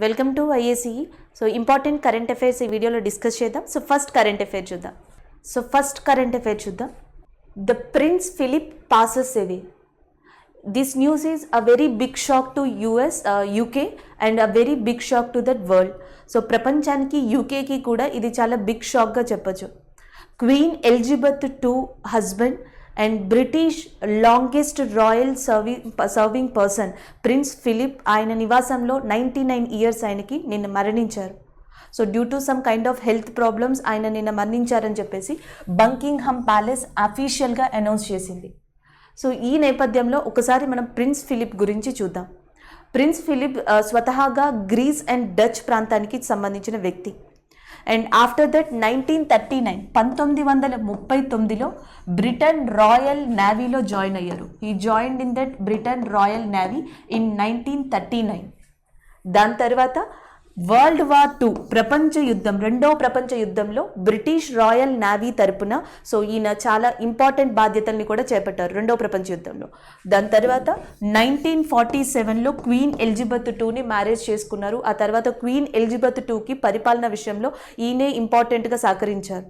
Welcome to IAC. So important current affairs ఈ వీడియోలో discuss చేద్దాం. సో ఫస్ట్ కరెంట్ అఫైర్ చూద్దాం. The Prince Philip passes away. This news is a very big shock to UK and a very big shock to that world. So ప్రపంచానికి యూకేకి కూడా ఇది చాలా big షాక్గా చెప్పచ్చు. Queen Elizabeth II husband and British longest royal serving person Prince Philip ఆయన నివాసంలో 99 years ఆయనకి నిన్న మరణించారు. So due to some kind of health problems ఆయన నిన్న మరణించారని చెప్పేసి బంకింగ్హామ్ ప్యాలెస్ అఫీషియల్గా అనౌన్స్ చేసింది. సో ఈ నేపథ్యంలో ఒకసారి మనం ప్రిన్స్ ఫిలిప్ గురించి చూద్దాం. ప్రిన్స్ ఫిలిప్ స్వతహాగా గ్రీస్ అండ్ డచ్ ప్రాంతానికి సంబంధించిన వ్యక్తి. అండ్ ఆఫ్టర్ దట్ 1939లో బ్రిటన్ రాయల్ నేవీలో జాయిన్ అయ్యారు. ఈ joined in that Britain royal navy in 1939. దాని తర్వాత వరల్డ్ వార్ II రెండవ ప్రపంచ యుద్ధంలో బ్రిటిష్ రాయల్ నేవీ తరపున సో ఈయన చాలా ఇంపార్టెంట్ బాధ్యతల్ని కూడా చేపట్టారు రెండవ ప్రపంచ యుద్ధంలో. దాని తర్వాత 1947లో క్వీన్ ఎలిజబెత్ IIని మ్యారేజ్ చేసుకున్నారు. ఆ తర్వాత క్వీన్ ఎలిజబెత్ IIకి పరిపాలన విషయంలో ఈయనే ఇంపార్టెంట్గా సహకరించారు.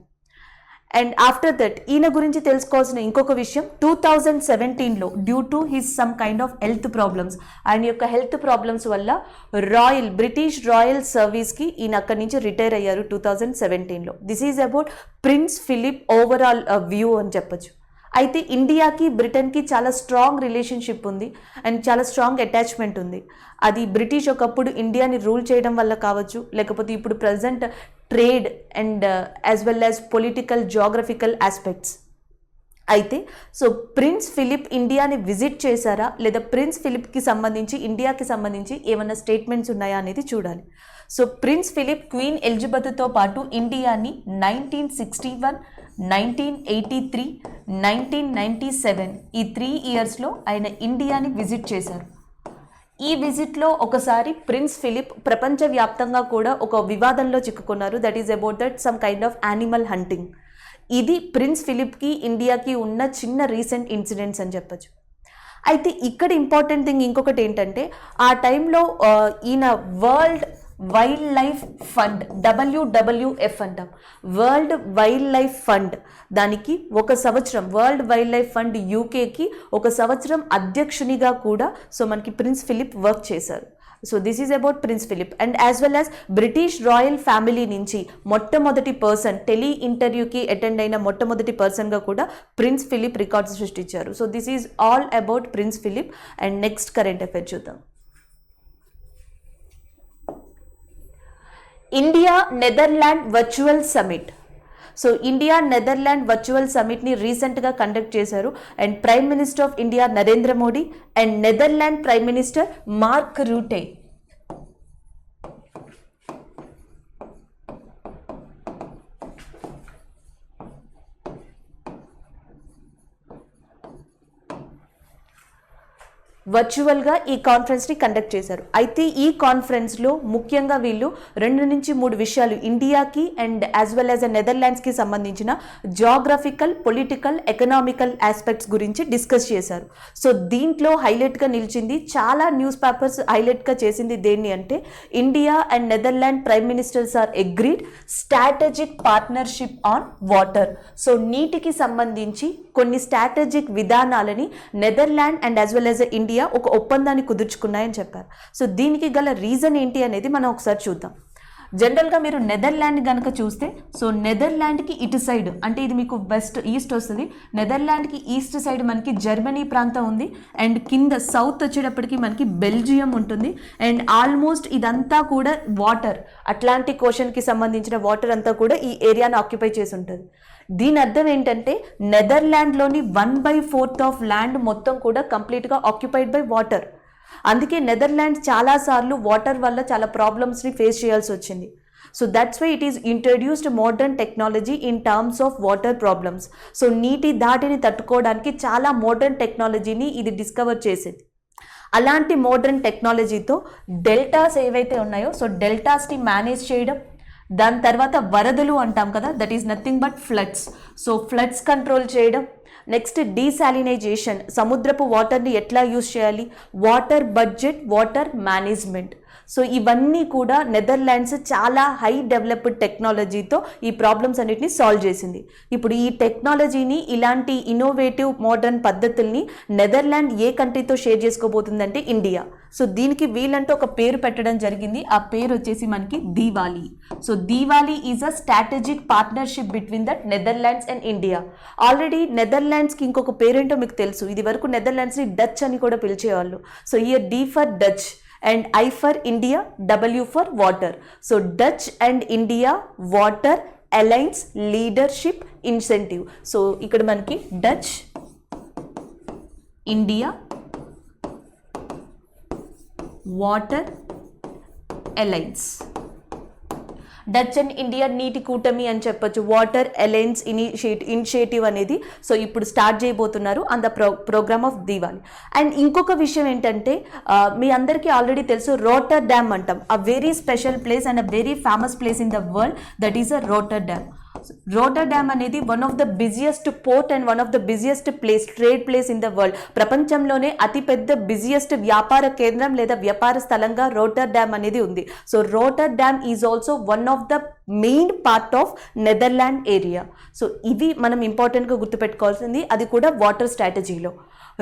అండ్ ఆఫ్టర్ దట్ ఈయన గురించి తెలుసుకోవాల్సిన ఇంకొక విషయం, 2017లో due to his some kind of health problems, ఆయన యొక్క హెల్త్ ప్రాబ్లమ్స్ వల్ల బ్రిటిష్ రాయల్ సర్వీస్కి ఈయన అక్కడి నుంచి రిటైర్ అయ్యారు 2017లో. This is about prince Philip overall view అని చెప్పచ్చు. అయితే ఇండియాకి బ్రిటన్కి చాలా స్ట్రాంగ్ రిలేషన్షిప్ ఉంది అండ్ చాలా స్ట్రాంగ్ అటాచ్మెంట్ ఉంది. అది బ్రిటిష్ ఒకప్పుడు ఇండియాని రూల్ చేయడం వల్ల కావచ్చు, లేకపోతే ఇప్పుడు present trade and as well as political geographical aspects. అయితే సో ప్రిన్స్ ఫిలిప్ ఇండియాని విజిట్ చేశారా లేదా ప్రిన్స్ ఫిలిప్కి సంబంధించి ఇండియాకి సంబంధించి ఏమైనా స్టేట్మెంట్స్ ఉన్నాయా అనేది చూడాలి. సో ప్రిన్స్ ఫిలిప్ క్వీన్ ఎలిజబెత్తో పాటు ఇండియాని 1961, 1983, 1997 ఈ 3 ఇయర్స్లో ఆయన ఇండియాని విజిట్ చేశారు. ఈ విజిట్లో ఒకసారి ప్రిన్స్ ఫిలిప్ ప్రపంచవ్యాప్తంగా కూడా ఒక వివాదంలో చిక్కుకున్నారు. That is about that some kind of animal hunting. ఇది ప్రిన్స్ ఫిలిప్కి ఇండియాకి ఉన్న చిన్న రీసెంట్ ఇన్సిడెంట్స్ అని చెప్పచ్చు. అయితే ఇక్కడ ఇంపార్టెంట్ థింగ్ ఇంకొకటి ఏంటంటే, ఆ టైంలో ఈయన world wildlife fund WWF అంటాం, వరల్డ్ వైల్డ్ లైఫ్ ఫండ్, దానికి ఒక సంవత్సరం వరల్డ్ వైల్డ్ లైఫ్ ఫండ్ యూకేకి ఒక సంవత్సరం అధ్యక్షునిగా కూడా సో మనకి ప్రిన్స్ ఫిలిప్ వర్క్ చేశారు. So this is about prince Philip. And as well as British royal family నుంచి మొట్టమొదటి పర్సన్ టెలి ఇంటర్వ్యూకి అటెండ్ అయిన మొట్టమొదటి పర్సన్గా కూడా ప్రిన్స్ ఫిలిప్ రికార్డ్స్ సృష్టించారు. So this is all about prince Philip. And next current affair చూద్దాం. India Netherland virtual summit. So India Netherland virtual సమిట్ని రీసెంట్గా కండక్ట్ చేశారు. And prime minister of India Narendra Modi and Netherland prime minister Mark Rutte. వర్చువల్గా ఈ కాన్ఫరెన్స్ని conduct చేశారు. అయితే ఈ కాన్ఫరెన్స్లో ముఖ్యంగా వీళ్ళు 2 నుంచి 3 విషయాలు ఇండియాకి అండ్ యాజ్ వెల్ యాజ్ నెదర్లాండ్స్కి సంబంధించిన జాగ్రఫికల్, పొలిటికల్, ఎకనామికల్ ఆస్పెక్ట్స్ గురించి డిస్కస్ చేశారు. సో దీంట్లో హైలైట్గా నిలిచింది, చాలా న్యూస్ పేపర్స్ హైలైట్గా చేసింది దేన్ని అంటే, India and Netherland prime ministers are agreed strategic partnership on water. So నీటికి సంబంధించి కొన్ని స్ట్రాటజిక్ విధానాలని Netherland and as well as India ఒక ఒప్పందాన్ని కుదుర్చుకున్నాయని చెప్పారు. సో దీనికి గల రీజన్ ఏంటి అనేది మనం ఒకసారి చూద్దాం. జనరల్గా మీరు నెదర్లాండ్ కనుక చూస్తే, సో నెదర్లాండ్కి ఇటు సైడ్ అంటే ఇది మీకు ఈస్ట్ వస్తుంది. నెదర్లాండ్కి ఈస్ట్ సైడ్ మనకి జర్మనీ ప్రాంతం ఉంది. అండ్ కింద సౌత్ వచ్చేటప్పటికి మనకి బెల్జియం ఉంటుంది. అండ్ ఆల్మోస్ట్ ఇదంతా కూడా వాటర్, అట్లాంటిక్ ఓషన్కి సంబంధించిన వాటర్ అంతా కూడా ఈ ఏరియాను ఆక్యుపై చేసి ఉంటుంది. దీని అర్థం ఏంటంటే నెదర్లాండ్లోని 1/4 ఆఫ్ ల్యాండ్ మొత్తం కూడా కంప్లీట్గా ఆక్యుపైడ్ బై వాటర్. అందుకే నెదర్లాండ్ చాలాసార్లు వాటర్ వల్ల చాలా ప్రాబ్లమ్స్ని ఫేస్ చేయాల్సి వచ్చింది. So that's why it is introduced modern technology in terms of water problems. So నీటి దాటిని తట్టుకోవడానికి చాలా మోడర్న్ టెక్నాలజీని ఇది డిస్కవర్ చేసేది. అలాంటి మోడర్న్ టెక్నాలజీతో డెల్టాస్ ఏవైతే ఉన్నాయో సో డెల్టాస్ని మేనేజ్ చేయడం, దాని తర్వాత వరదలు అంటాం కదా, that is nothing but floods. So floods control చేయడం, నెక్స్ట్ డీసాలినైజేషన్, సముద్రపు వాటర్ని ఎట్లా యూజ్ చేయాలి, water budget, water management. So ఇవన్నీ కూడా నెదర్లాండ్స్ చాలా హై డెవలప్డ్ టెక్నాలజీతో ఈ ప్రాబ్లమ్స్ అన్నిటిని సాల్వ్ చేసింది. ఇప్పుడు ఈ టెక్నాలజీని, ఇలాంటి ఇన్నోవేటివ్ మోడర్న్ పద్ధతుల్ని నెదర్లాండ్ ఏ కంట్రీతో షేర్ చేసుకోబోతుందంటే ఇండియా. సో దీనికి వీళ్ళంటూ ఒక పేరు పెట్టడం జరిగింది. ఆ పేరు వచ్చేసి మనకి Diwali. So Diwali is a strategic partnership between that Netherlands and India. Already నెదర్లాండ్స్కి ఇంకొక పేరేంటో మీకు తెలుసు. ఇది వరకు నెదర్లాండ్స్ని డచ్ అని కూడా పిలిచేవాళ్ళు. So here D for Dutch and I for India, W for water. So Dutch and India water alliance leadership incentive. So ikkada manaki Dutch India water alliance, Dutch and India నీటి కూటమి అని చెప్పొచ్చు. Water alliance initiative అనేది so ఇప్పుడు start చేయబోతున్నారు on the programme of Diwali. And ఇంకొక విషయం ఏంటంటే మీ అందరికీ ఆల్రెడీ తెలుసు, రోటర్ డ్యామ్ అంటాం. A very special place and a very famous place in the world, that is a Rotterdam. Rotterdam అనేది one of the busiest port and one of the busiest place, trade place in the world. ప్రపంచంలోనే అతిపెద్ద busiest వ్యాపార కేంద్రం లేదా వ్యాపార స్థలంగా rotor dam అనేది ఉంది. So rotor dam is also one of the main part of Netherland area. So ఇవి మనం ఇంపార్టెంట్గా గుర్తుపెట్టుకోవాల్సింది, అది కూడా వాటర్ స్ట్రాటజీలో.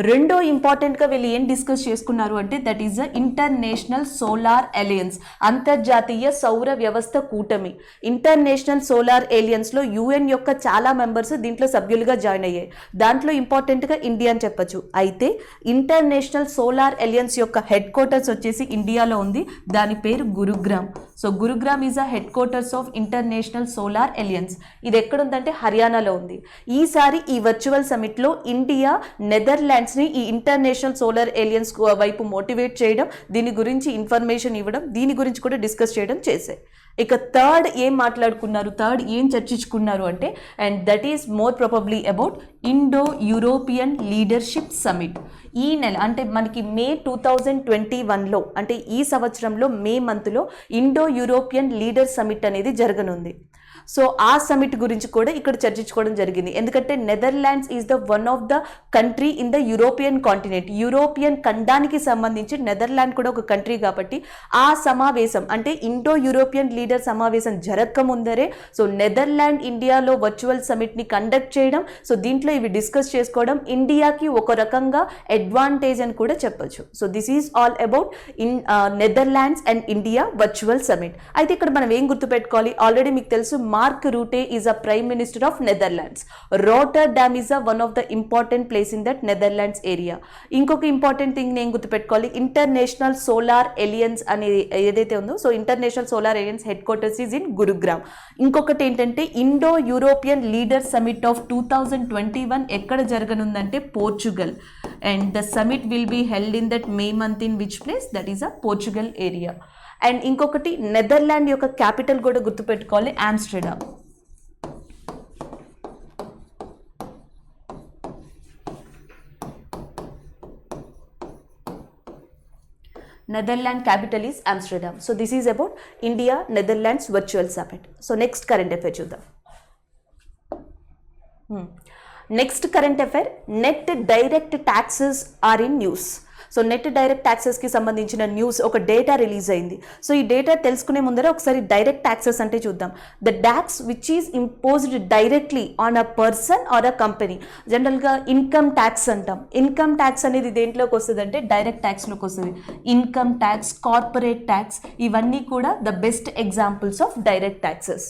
రెండో ఇంపార్టెంట్గా వీళ్ళు ఏం డిస్కస్ చేసుకున్నారు అంటే that is the international solar alliance, అంతర్జాతీయ సౌర వ్యవస్థ కూటమి. ఇంటర్నేషనల్ సోలార్ అలయన్స్లో యుఎన్ యొక్క చాలా మెంబర్స్ దీంట్లో సభ్యులుగా జాయిన్ అయ్యాయి. దాంట్లో ఇంపార్టెంట్గా ఇండియా అని చెప్పచ్చు. అయితే ఇంటర్నేషనల్ సోలార్ అలయన్స్ యొక్క హెడ్ క్వార్టర్స్ వచ్చేసి ఇండియాలో ఉంది. దాని పేరు Gurugram. So Gurugram is a head quarters of international solar alliance. ఇది ఎక్కడుందంటే హర్యానాలో ఉంది. ఈసారి ఈ వర్చువల్ సమిట్లో ఇండియా నెదర్లాండ్స్ని ఈ ఇంటర్నేషనల్ సోలార్ అలయన్స్ వైపు మోటివేట్ చేయడం, దీని గురించి ఇన్ఫర్మేషన్ ఇవ్వడం, దీని గురించి కూడా డిస్కస్ చేయడం చేశాయి. ఇక థర్డ్ ఏం మాట్లాడుకున్నారు, థర్డ్ ఏం చర్చించుకున్నారు అంటే, and that is more probably about Indo European leadership summit. ఈ నెల అంటే మనకి మే 2021లో అంటే ఈ సంవత్సరంలో మే మంత్లో ఇండో యూరోపియన్ లీడర్ సమిట్ అనేది జరగనుంది. సో ఆ సమిట్ గురించి కూడా ఇక్కడ చర్చించుకోవడం జరిగింది. ఎందుకంటే Netherlands is the one of the country in the European continent. European ఖండానికి సంబంధించి నెదర్లాండ్ కూడా ఒక కంట్రీ కాబట్టి ఆ సమావేశం అంటే ఇండో యూరోపియన్ లీడర్ సమావేశం జరగక ముందరే సో నెదర్లాండ్ ఇండియాలో వర్చువల్ సమిట్ని కండక్ట్ చేయడం, సో దీంట్లో ఇవి డిస్కస్ చేసుకోవడం ఇండియాకి ఒక రకంగా అడ్వాంటేజ్ అని కూడా చెప్పొచ్చు. So this is all about Netherlands and India virtual summit. అయితే ఇక్కడ మనం ఏం గుర్తుపెట్టుకోవాలి, ఆల్రెడీ మీకు తెలుసు Mark Rutte is a Prime Minister of Netherlands. Rotterdam is one of the important place in that Netherlands area. ఇంకొక ఇంపార్టెంట్ థింగ్ నేను గుర్తుపెట్టుకోవాలి, ఇంటర్నేషనల్ సోలార్ అలయన్స్ అనేది ఏదైతే ఉందో so international solar alliance headquarters is in Gurugram. ఇంకొకటి ఏంటంటే Indo European leader summit of 2021 ఎక్కడ జరగనుందంటే Portugal. And the summit will be held in that May month in which place, that is a Portugal area. And ఇంకొకటి Netherland యొక్క capital కూడా గుర్తుపెట్టుకోవాలి, Amsterdam. Netherlands capital is Amsterdam. So this is about India Netherlands virtual summit. So next current affair చూద్దాం. Next current affair, net direct taxes are in news. So net direct ట్యాక్సెస్కి సంబంధించిన news ఒక data release అయింది. So ఈ data తెలుసుకునే ముందర ఒకసారి direct taxes అంటే చూద్దాం. The tax which is imposed directly on a person or a company. జనరల్గా ఇన్కమ్ ట్యాక్స్ అంటాం. ఇన్కమ్ ట్యాక్స్ అనేది దేంట్లోకి వస్తుంది అంటే డైరెక్ట్ ట్యాక్స్లోకి వస్తుంది. ఇన్కమ్ ట్యాక్స్, కార్పొరేట్ ట్యాక్స్ ఇవన్నీ కూడా the best examples of direct taxes.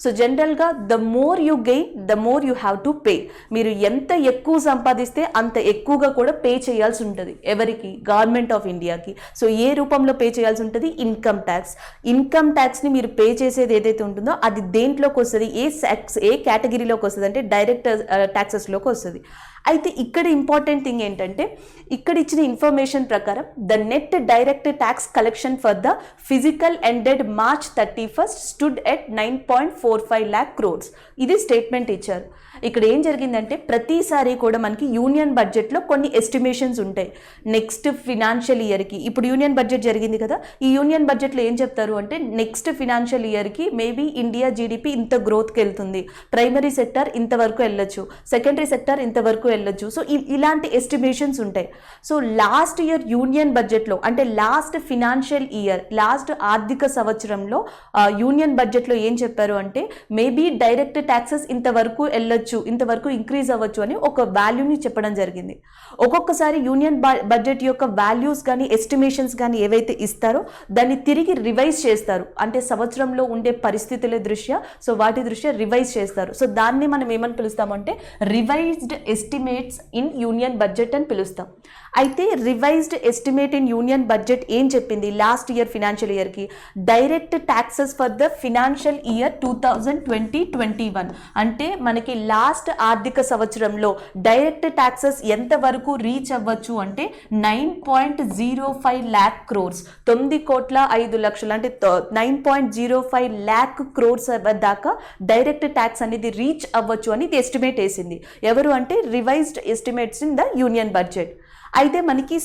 So జనరల్గా the more you gain the more you have to pay. మీరు ఎంత ఎక్కువ సంపాదిస్తే అంత ఎక్కువగా కూడా పే చేయాల్సి ఉంటుంది. ఎవరికి? గవర్నమెంట్ ఆఫ్ ఇండియాకి. సో ఏ రూపంలో పే చేయాల్సి ఉంటుంది? Income tax. ఇన్కమ్ ట్యాక్స్ని మీరు పే చేసేది ఏదైతే ఉంటుందో అది దేంట్లోకి వస్తుంది, ఏ కేటగిరీలోకి వస్తుంది అంటే డైరెక్ట్ ట్యాక్సెస్లోకి వస్తుంది. అయితే ఇక్కడ ఇంపార్టెంట్ థింగ్ ఏంటంటే ఇక్కడ ఇచ్చిన ఇన్ఫర్మేషన్ ప్రకారం the net direct tax collection for the physical ended March 31 stood at 9.45 lakh crores. ఇది స్టేట్మెంట్ ఇచ్చారు. ఇక్కడ ఏం జరిగిందంటే ప్రతిసారి కూడా మనకి యూనియన్ బడ్జెట్లో కొన్ని ఎస్టిమేషన్స్ ఉంటాయి నెక్స్ట్ ఫినాన్షియల్ ఇయర్కి. ఇప్పుడు యూనియన్ బడ్జెట్ జరిగింది కదా, ఈ యూనియన్ బడ్జెట్లో ఏం చెప్తారు అంటే నెక్స్ట్ ఫినాన్షియల్ ఇయర్కి మేబీ ఇండియా జీడిపి ఇంత గ్రోత్కి వెళ్తుంది, ప్రైమరీ సెక్టర్ ఇంతవరకు వెళ్ళొచ్చు, సెకండరీ సెక్టర్ ఇంతవరకు వెళ్ళొచ్చు. సో ఇలాంటి ఎస్టిమేషన్స్ ఉంటాయి. సో లాస్ట్ ఇయర్ యూనియన్ బడ్జెట్లో అంటే లాస్ట్ ఫినాన్షియల్ ఇయర్ లాస్ట్ ఆర్థిక సంవత్సరంలో యూనియన్ బడ్జెట్లో ఏం చెప్పారు అంటే మేబీ డైరెక్ట్ ట్యాక్సెస్ ఇంతవరకు వెళ్ళొచ్చు, ఇంతవరకు ఇంక్రీజ్ అవ్వచ్చు అని ఒక వాల్యూని చెప్పడం జరిగింది. ఒక్కొక్కసారి యూనియన్ బడ్జెట్ యొక్క వాల్యూస్ కానీ ఎస్టిమేషన్స్ కానీ ఏవైతే ఇస్తారో దాన్ని తిరిగి రివైజ్ చేస్తారు. అంటే సంవత్సరంలో ఉండే పరిస్థితుల దృష్ట్యా సో వాటి దృష్ట్యా రివైజ్ చేస్తారు. సో దాన్ని మనం ఏమని పిలుస్తామంటే revised estimates in union budget అని పిలుస్తాం. అయితే revised estimate in union budget ఏం చెప్పింది లాస్ట్ ఇయర్ ఫినాన్షియల్ ఇయర్కి? Direct taxes for the financial year 2020-21 అంటే మనకి లాస్ట్ ఆర్థిక సంవత్సరంలో డైరెక్ట్ ట్యాక్సెస్ ఎంతవరకు రీచ్ అవ్వచ్చు అంటే 9.05 lakh crores 9,05,00,000 అంటే 9.05 lakh crores దాకా డైరెక్ట్ ట్యాక్స్ అనేది రీచ్ అవ్వచ్చు అని ఇది ఎస్టిమేట్ వేసింది. ఎవరు అంటే revised estimates in the union budget. అయితే మనకి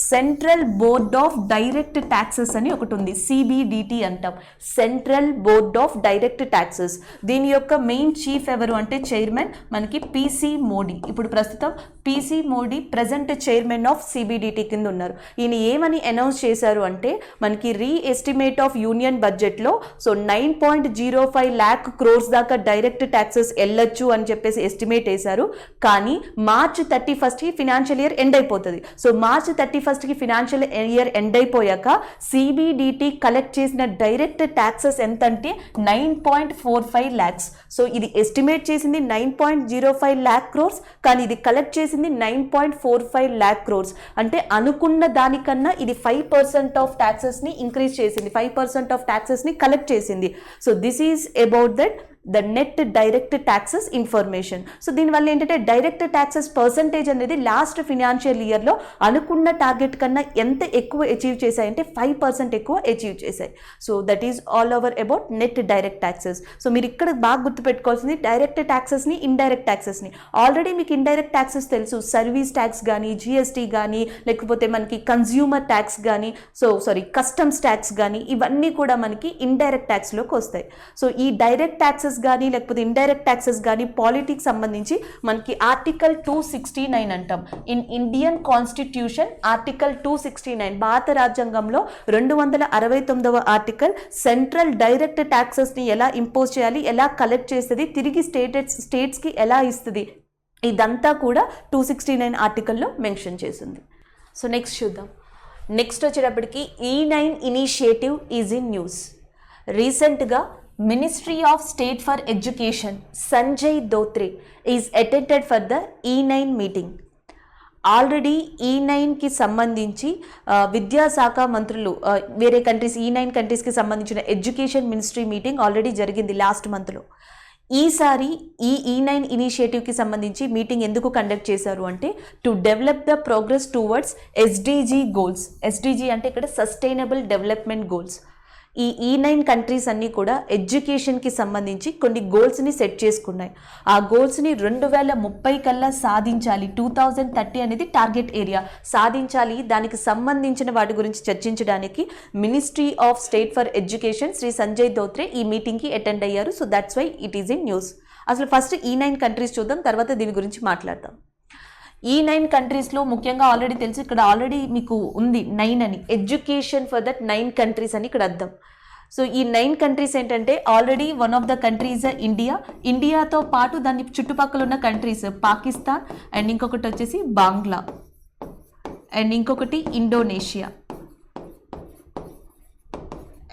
central board of direct taxes అని ఒకటి ఉంది, CBDT అంటాం, central board of direct taxes. దీని యొక్క మెయిన్ చీఫ్ ఎవరు అంటే చైర్మన్ మనకి PC మోడీ. ఇప్పుడు ప్రస్తుతం PC Modi present chairman of CBDT కింద ఉన్నారు. ఈయన ఏమని అనౌన్స్ చేశారు అంటే మనకి ఎస్టిమేట్ ఆఫ్ యూనియన్ బడ్జెట్లో సో 9.05 lakh crores దాకా డైరెక్ట్ ట్యాక్సెస్ వెళ్ళొచ్చు అని చెప్పేసి ఎస్టిమేట్ వేశారు. కానీ March 31st financial year end అయిపోతుంది. So March 31st financial year end అయిపోయాక CBDT కలెక్ట్ చేసిన డైరెక్ట్ ట్యాక్సెస్ ఎంత అంటే 9.45 lakhs. సో ఇది ఎస్టిమేట్ చేసింది 9.05 lakh crores కానీ ఇది కలెక్ట్ చేసింది 9.45 lakh crores. అంటే అనుకున్న దానికన్నా ఇది 5% ఆఫ్ ట్యాక్సెస్ని ఇంక్రీజ్ చేసింది, 5% ఆఫ్ ట్యాక్సెస్ని కలెక్ట్ చేసింది. So this is about that the net direct taxes information. So దీనివల్ల ఏంటంటే డైరెక్ట్ ట్యాక్సెస్ పర్సంటేజ్ అనేది లాస్ట్ ఫినాన్షియల్ ఇయర్లో అనుకున్న టార్గెట్ కన్నా ఎంత ఎక్కువ అచీవ్ చేశాయంటే 5% ఎక్కువ అచీవ్ చేశాయి. So that is all over about net direct taxes. So మీరు ఇక్కడ బాగా గుర్తుపెట్టుకోవాల్సింది డైరెక్ట్ ట్యాక్సెస్ని ఇండైరెక్ట్ ట్యాక్సెస్ని. ఆల్రెడీ మీకు ఇండైరెక్ట్ ట్యాక్సెస్ తెలుసు, సర్వీస్ ట్యాక్స్ కానీ GST కానీ లేకపోతే మనకి కన్జ్యూమర్ ట్యాక్స్ కానీ కస్టమ్స్ ట్యాక్స్ కానీ ఇవన్నీ కూడా మనకి ఇండైరెక్ట్ ట్యాక్స్లోకి వస్తాయి. సో ఈ డైరెక్ట్ ట్యాక్సెస్ కానీ లేకపోతే ఇండైరెక్ట్ ట్యాక్సెస్ కానీ పాలిటిక్స్ సంబంధించి మనకి ఆర్టికల్ 269 అంటాం. ఇన్ ఇండియన్ కాన్స్టిట్యూషన్ ఆర్టికల్ 269 భారత రాజ్యాంగంలో 269వ ఆర్టికల్ సెంట్రల్ డైరెక్ట్ ట్యాక్సెస్ని ఎలా ఇంపోజ్ చేయాలి, ఎలా కలెక్ట్ చేస్తుంది, తిరిగి స్టేట్స్కి ఎలా ఇస్తుంది, ఇదంతా కూడా 269 ఆర్టికల్లో మెన్షన్ చేసింది. సో నెక్స్ట్ చూద్దాం. నెక్స్ట్ వచ్చేటప్పటికి E9 initiative is in news. రీసెంట్గా ministry of state for education Sanjay Dhotre is attended for the E9 meeting. Already E9కి సంబంధించి విద్యాశాఖ మంత్రులు వేరే కంట్రీస్ E9 కంట్రీస్కి సంబంధించిన ఎడ్యుకేషన్ మినిస్ట్రీ మీటింగ్ ఆల్రెడీ జరిగింది లాస్ట్ మంత్లో. ఈసారి E9 ఇనిషియేటివ్కి సంబంధించి మీటింగ్ ఎందుకు కండక్ట్ చేశారు అంటే to develop the progress towards SDG goals. SDG అంటే ఇక్కడ సస్టైనబుల్ డెవలప్మెంట్ గోల్స్. ఈ E9 కంట్రీస్ అన్నీ కూడా ఎడ్యుకేషన్కి సంబంధించి కొన్ని గోల్స్ని సెట్ చేసుకున్నాయి. ఆ గోల్స్ని 2030 కల్లా సాధించాలి, 2030 అనేది టార్గెట్ ఏరియా సాధించాలి. దానికి సంబంధించిన వాటి గురించి చర్చించడానికి ministry of state for education Shri Sanjay Dhotre ఈ మీటింగ్కి అటెండ్ అయ్యారు. So that's why it is in news. అసలు ఫస్ట్ E9 కంట్రీస్ చూద్దాం, తర్వాత దీని గురించి మాట్లాడదాం. E9 కంట్రీస్లో ముఖ్యంగా ఆల్రెడీ తెలుసు, ఇక్కడ ఆల్రెడీ మీకు ఉంది 9 అని, ఎడ్యుకేషన్ ఫర్ దట్ 9 కంట్రీస్ అని ఇక్కడ అర్థం. సో ఈ 9 కంట్రీస్ ఏంటంటే already one of the countries ఇండియాతో పాటు దాని చుట్టుపక్కల ఉన్న కంట్రీస్ పాకిస్తాన్ అండ్ ఇంకొకటి వచ్చేసి బంగ్లా అండ్ ఇంకొకటి ఇండోనేషియా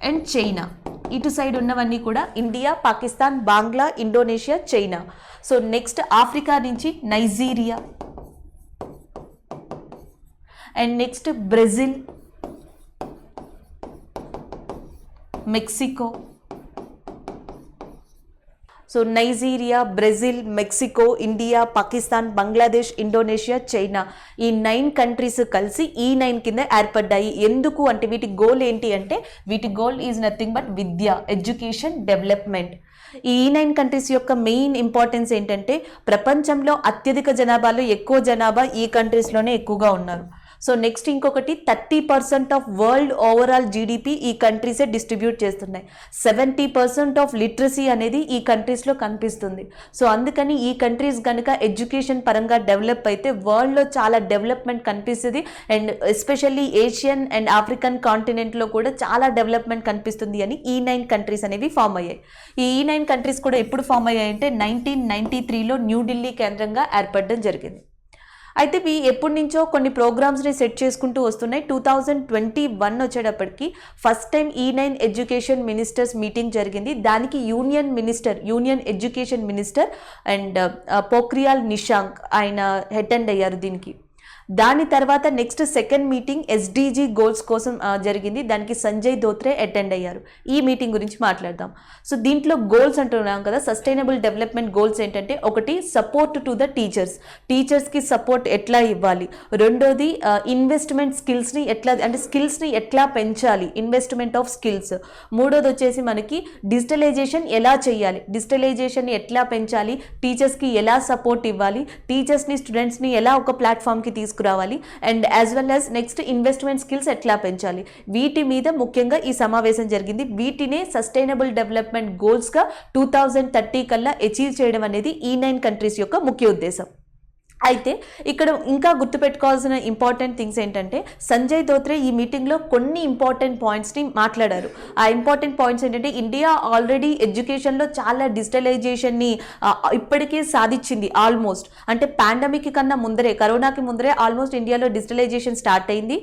అండ్ చైనా. ఇటు సైడ్ ఉన్నవన్నీ కూడా India, Pakistan, Bangla, Indonesia, China. So next Africa నుంచి Nigeria and next Brazil, Mexico. So Nigeria, Brazil, Mexico, India, Pakistan, Bangladesh, Indonesia, China ఈ 9 కంట్రీస్ కలిసి E9 కింద ఏర్పడ్డాయి. ఎందుకు అంటే వీటి గోల్ ఏంటి అంటే వీటి goal is nothing but Vidya, education, development. ఈ E9 కంట్రీస్ యొక్క మెయిన్ ఇంపార్టెన్స్ ఏంటంటే ప్రపంచంలో అత్యధిక జనాభాలో ఎక్కువ జనాభా ఈ కంట్రీస్లోనే ఎక్కువగా ఉన్నారు. సో నెక్స్ట్ ఇంకొకటి 30% ఆఫ్ వరల్డ్ ఓవరాల్ జీడిపి ఈ కంట్రీసే డిస్ట్రిబ్యూట్ చేస్తున్నాయి. 70% ఆఫ్ లిటరసీ అనేది ఈ కంట్రీస్లో కనిపిస్తుంది. సో అందుకని ఈ కంట్రీస్ కనుక ఎడ్యుకేషన్ పరంగా డెవలప్ అయితే వరల్డ్లో చాలా డెవలప్మెంట్ కనిపిస్తుంది. And especially Asian and African కాంటినెంట్లో కూడా చాలా డెవలప్మెంట్ కనిపిస్తుంది అని ఈ 9 కంట్రీస్ అనేవి ఫామ్ అయ్యాయి. ఈ 9 కంట్రీస్ కూడా ఎప్పుడు ఫామ్ అయ్యాయి అంటే 1993లో న్యూఢిల్లీ కేంద్రంగా ఏర్పడడం జరిగింది. అయితే ఇవి ఎప్పటి నుంచో కొన్ని ప్రోగ్రామ్స్ని సెట్ చేసుకుంటూ వస్తున్నాయి. 2021 వచ్చేటప్పటికి ఫస్ట్ టైం ఈ 9 ఎడ్యుకేషన్ మినిస్టర్స్ మీటింగ్ జరిగింది. దానికి union education minister and Pokhriyal Nishank ఆయన అటెండ్ అయ్యారు దీనికి. దాని తర్వాత next second meeting SDG goals కోసం జరిగింది. దానికి సంజయ్ ధోత్రే అటెండ్ అయ్యారు. ఈ మీటింగ్ గురించి మాట్లాడదాం. సో దీంట్లో గోల్స్ అంటున్నాం కదా, సస్టైనబుల్ డెవలప్మెంట్ గోల్స్ ఏంటంటే ఒకటి సపోర్ట్ టు ద టీచర్స్కి సపోర్ట్ ఎట్లా ఇవ్వాలి, రెండోది ఇన్వెస్ట్మెంట్ స్కిల్స్ని ఎట్లా పెంచాలి, ఇన్వెస్ట్మెంట్ ఆఫ్ స్కిల్స్, మూడోది వచ్చేసి మనకి డిజిటలైజేషన్ ఎలా చేయాలి, డిజిటలైజేషన్ ఎట్లా పెంచాలి, టీచర్స్కి ఎలా సపోర్ట్ ఇవ్వాలి, టీచర్స్ని స్టూడెంట్స్ని ఎలా ఒక ప్లాట్ఫామ్కి తీసుకురావాలి, and as well as next investment skills ఎట్లా పెంచాలి, వీటి మీద ముఖ్యంగా ఈ సమావేశం జరిగింది. వీటినే సస్టైనబుల్ డెవలప్మెంట్ గోల్స్గా 2030 కల్లా అచీవ్ చేయడం అనేది ఈ 9 కంట్రీస్ యొక్క ముఖ్య ఉద్దేశం. అయితే ఇక్కడ ఇంకా గుర్తుపెట్టుకోవాల్సిన ఇంపార్టెంట్ థింగ్స్ ఏంటంటే సంజయ్ ధోత్రే ఈ మీటింగ్లో కొన్ని ఇంపార్టెంట్ పాయింట్స్ని మాట్లాడారు. ఆ ఇంపార్టెంట్ పాయింట్స్ ఏంటంటే ఇండియా ఆల్రెడీ ఎడ్యుకేషన్లో చాలా డిజిటలైజేషన్ని ఇప్పటికే సాధించింది. ఆల్మోస్ట్ అంటే పాండమిక్ కన్నా ముందరే, కరోనాకి ముందరే ఆల్మోస్ట్ ఇండియాలో డిజిటలైజేషన్ స్టార్ట్ అయింది.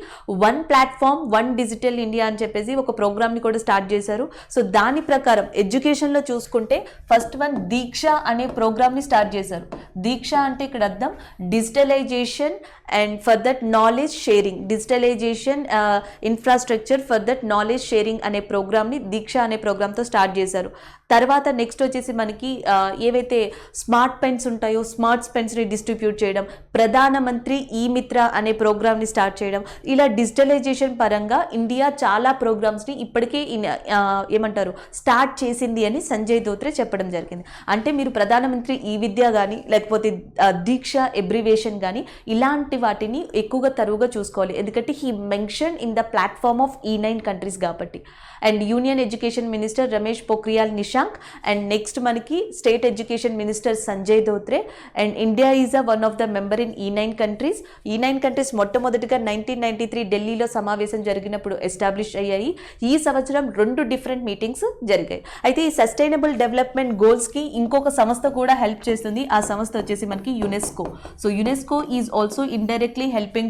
1 ప్లాట్ఫామ్ 1 డిజిటల్ ఇండియా అని చెప్పేసి ఒక ప్రోగ్రామ్ని కూడా స్టార్ట్ చేశారు. సో దాని ప్రకారం ఎడ్యుకేషన్లో చూసుకుంటే ఫస్ట్ వన్ దీక్ష అనే ప్రోగ్రామ్ని స్టార్ట్ చేశారు. దీక్ష అంటే ఇక్కడ అర్థం digitalization and for that knowledge sharing, digitalization infrastructure for that knowledge sharing అనే ప్రోగ్రామ్ని దీక్ష అనే ప్రోగ్రామ్తో స్టార్ట్ చేశారు. తర్వాత నెక్స్ట్ వచ్చేసి మనకి ఏవైతే స్మార్ట్ పెన్స్ ఉంటాయో స్మార్ట్ పెన్స్ని డిస్ట్రిబ్యూట్ చేయడం, ప్రధానమంత్రి ఈ మిత్ర అనే ప్రోగ్రామ్ని స్టార్ట్ చేయడం, ఇలా డిజిటలైజేషన్ పరంగా ఇండియా చాలా ప్రోగ్రామ్స్ని ఇప్పటికే స్టార్ట్ చేసింది అని సంజయ్ ధోత్రే చెప్పడం జరిగింది. అంటే మీరు ప్రధానమంత్రి ఈ విద్య కానీ లేకపోతే దీక్ష ఎబ్రివేషన్ కానీ ఇలాంటి వాటిని ఎక్కువగా తరువుగా చూసుకోవాలి. ఎందుకంటే he mention in the platform of E 9 countries కాబట్టి. And union education minister Ramesh Pokhriyal Nishank, and next మనకి state education minister Sanjay Dhotre, and India is one of the member in E 9 countries. ఈ 9 కంట్రీస్ మొట్టమొదటిగా 1993 ఢిల్లీలో సమావేశం జరిగినప్పుడు ఎస్టాబ్లిష్ అయ్యాయి. ఈ సంవత్సరం 2 డిఫరెంట్ మీటింగ్స్ జరిగాయి. అయితే ఈ సస్టైనబుల్ డెవలప్మెంట్ గోల్స్కి ఇంకొక సంస్థ కూడా హెల్ప్ చేస్తుంది. ఆ సంస్థ వచ్చేసి మనకి UNESCO. So UNESCO is also indirectly helping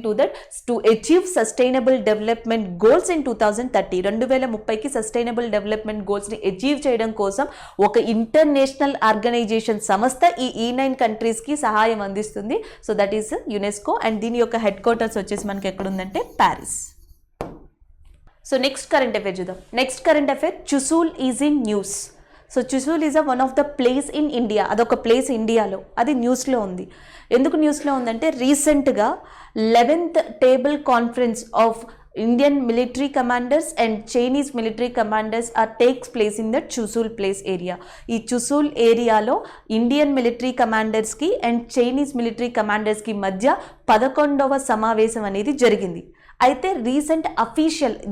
to achieve sustainable development goals in 2030. 2030కి సస్టైనబుల్ డెవలప్మెంట్ గోల్స్ని అచీవ్ చేయడం కోసం ఒక ఇంటర్నేషనల్ ఆర్గనైజేషన్ సంస్థ ఈ 9 కంట్రీస్కి సహాయం అందిస్తుంది. So that is UNESCO. And దీని యొక్క హెడ్ క్వార్టర్స్ వచ్చేసి మనకి ఎక్కడ ఉందంటే Paris. So next current affair చూద్దాం. Next current affair, Chushul is in news. So Chushul is one of the place in India. అదొక ప్లేస్ ఇండియాలో, అది న్యూస్లో ఉంది. ఎందుకు న్యూస్లో ఉందంటే రీసెంట్గా 11th table conference of Indian military commanders and Chinese military commanders takes place in the Chushul place area. ఈ చుసూల్ ఏరియాలో ఇండియన్ మిలిటరీ కమాండర్స్కి అండ్ చైనీస్ మిలిటరీ కమాండర్స్కి మధ్య 11వ సమావేశం అనేది జరిగింది. అయితే రీసెంట్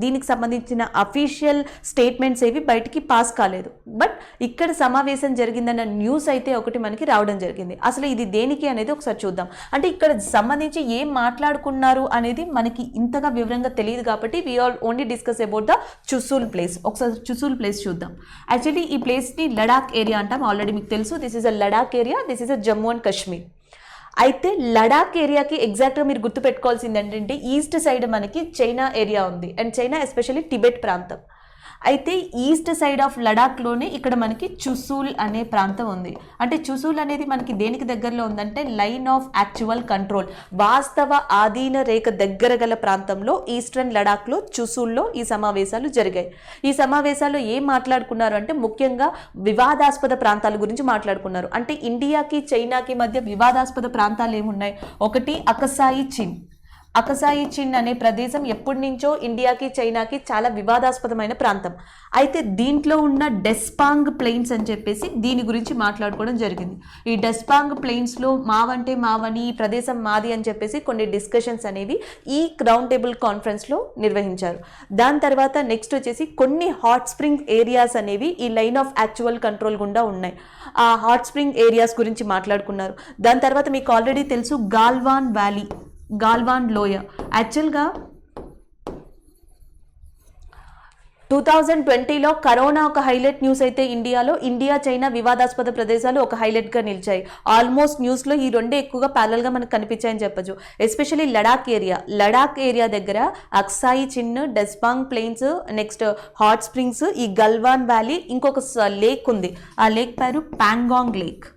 దీనికి సంబంధించిన అఫీషియల్ స్టేట్మెంట్స్ ఏవి బయటికి పాస్ కాలేదు. బట్ ఇక్కడ సమావేశం జరిగిందన్న న్యూస్ అయితే ఒకటి మనకి రావడం జరిగింది. అసలు ఇది దేనికి అనేది ఒకసారి చూద్దాం. అంటే ఇక్కడ సంబంధించి ఏం మాట్లాడుకున్నారు అనేది మనకి ఇంతగా వివరంగా తెలియదు కాబట్టి we all only discuss about the Chushul place. ఒకసారి చుసూల్ ప్లేస్ చూద్దాం. యాక్చువల్లీ ఈ ప్లేస్ని లడాక్ ఏరియా అంటాం. ఆల్రెడీ మీకు తెలుసు, this is a Ladakh area, this is a Jammu and Kashmir. అయితే లడాక్ ఏరియాకి ఎగ్జాక్ట్గా మీరు గుర్తుపెట్టుకోవాల్సింది ఏంటంటే ఈస్ట్ సైడ్ మనకి చైనా ఏరియా ఉంది. అండ్ చైనా ఎస్పెషల్లీ టిబెట్ ప్రాంతం. అయితే ఈస్ట్ సైడ్ ఆఫ్ లడాక్లోనే ఇక్కడ మనకి చుసూల్ అనే ప్రాంతం ఉంది. అంటే చుసూల్ అనేది మనకి దేనికి దగ్గరలో ఉందంటే లైన్ ఆఫ్ యాక్చువల్ కంట్రోల్, వాస్తవ ఆధీన రేఖ దగ్గర గల ప్రాంతంలో ఈస్టర్న్ లడాక్లో చుసూల్లో ఈ సమావేశాలు జరిగాయి. ఈ సమావేశాల్లో ఏం మాట్లాడుకున్నారు అంటే ముఖ్యంగా వివాదాస్పద ప్రాంతాల గురించి మాట్లాడుకున్నారు. అంటే ఇండియాకి చైనాకి మధ్య వివాదాస్పద ప్రాంతాలు ఏమున్నాయి? ఒకటి అకసాయి చిన్, అకసాయి చిన్ అనే ప్రదేశం ఎప్పటి నుంచో ఇండియాకి చైనాకి చాలా వివాదాస్పదమైన ప్రాంతం. అయితే దీంట్లో ఉన్న డెస్పాంగ్ ప్లెయిన్స్ అని చెప్పేసి దీని గురించి మాట్లాడుకోవడం జరిగింది. ఈ డెస్పాంగ్ ప్లెయిన్స్లో మావంటే మావని, ఈ ప్రదేశం మాది అని చెప్పేసి కొన్ని డిస్కషన్స్ అనేవి ఈ రౌండ్ టేబుల్ కాన్ఫరెన్స్లో నిర్వహించారు. దాని తర్వాత నెక్స్ట్ వచ్చేసి కొన్ని హాట్ స్ప్రింగ్ ఏరియాస్ అనేవి ఈ లైన్ ఆఫ్ యాక్చువల్ కంట్రోల్ గుండా ఉన్నాయి. ఆ హాట్ స్ప్రింగ్ ఏరియాస్ గురించి మాట్లాడుకున్నారు. దాని తర్వాత మీకు ఆల్రెడీ తెలుసు గాల్వాన్ వ్యాలీ, గాల్వాన్ లోయ. యాక్చువల్గా 2020లో కరోనా ఒక హైలైట్ న్యూస్ అయితే ఇండియాలో ఇండియా చైనా వివాదాస్పద ప్రదేశాలు ఒక హైలైట్గా నిలిచాయి. ఆల్మోస్ట్ న్యూస్లో ఈ రెండే ఎక్కువగా ప్యారల్గా మనకు కనిపించాయని చెప్పచ్చు. ఎస్పెషల్లీ లడాక్ ఏరియా దగ్గర అక్సాయి చిన్, Depsang plains, next hot springs, ఈ గల్వాన్ వ్యాలీ, ఇంకొక లేక్ ఉంది. ఆ లేక్ పేరు ప్యాంగాంగ్ లేక్.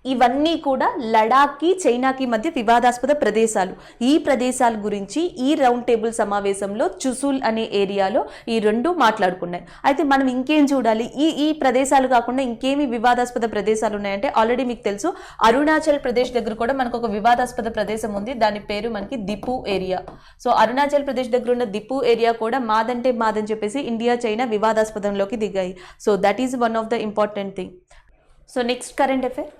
ఇవన్నీ కూడా లడాక్కి చైనాకి మధ్య వివాదాస్పద ప్రదేశాలు. ఈ ప్రదేశాల గురించి ఈ రౌండ్ టేబుల్ సమావేశంలో చుసూల్ అనే ఏరియాలో ఈ రెండు మాట్లాడుకున్నాయి. అయితే మనం ఇంకేం చూడాలి, ఈ ప్రదేశాలు కాకుండా ఇంకేమి వివాదాస్పద ప్రదేశాలు ఉన్నాయంటే ఆల్రెడీ మీకు తెలుసు అరుణాచల్ ప్రదేశ్ దగ్గర కూడా మనకు ఒక వివాదాస్పద ప్రదేశం ఉంది. దాని పేరు మనకి దిపు ఏరియా. సో అరుణాచల్ ప్రదేశ్ దగ్గర ఉన్న దిపు ఏరియా కూడా మాదంటే మాదని చెప్పేసి ఇండియా చైనా వివాదాస్పదంలోకి దిగాయి. So that is one of the important thing. So next current affair.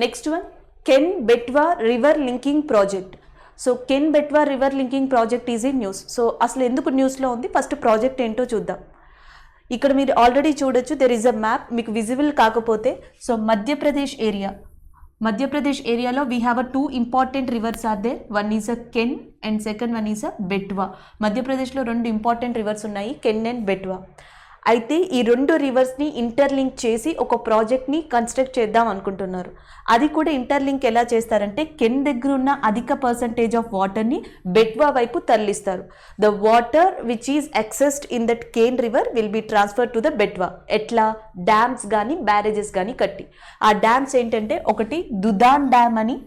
Next one, Ken Betwa river linking project. So Ken Betwa river linking project is in news. So అసలు ఎందుకు న్యూస్లో ఉంది, ఫస్ట్ ప్రాజెక్ట్ ఏంటో చూద్దాం. ఇక్కడ మీరు ఆల్రెడీ చూడొచ్చు, దెర్ ఈజ్ అ మ్యాప్. మీకు విజిబుల్ కాకపోతే, సో మధ్యప్రదేశ్ ఏరియాలో we have a 2 important rivers are there. One is a Ken and second one is a Betwa. మధ్యప్రదేశ్లో 2 ఇంపార్టెంట్ రివర్స్ ఉన్నాయి, కెన్ అండ్ బెట్వా. అయితే ఈ 2 రివర్స్ని ఇంటర్లింక్ చేసి ఒక ప్రాజెక్ట్ని కన్స్ట్రక్ట్ చేద్దాం అనుకుంటున్నారు. అది కూడా ఇంటర్లింక్ ఎలా చేస్తారంటే కెన్ దగ్గర ఉన్న అధిక పర్సంటేజ్ ఆఫ్ వాటర్ని బెట్వా వైపు తరలిస్తారు. The water which is excessed in that Ken river will be transfer to the Betwa. ఎట్లా? డ్యామ్స్ కానీ బ్యారేజెస్ కానీ కట్టి. ఆ డ్యామ్స్ ఏంటంటే 1 దుదాన్ డ్యామ్ అని,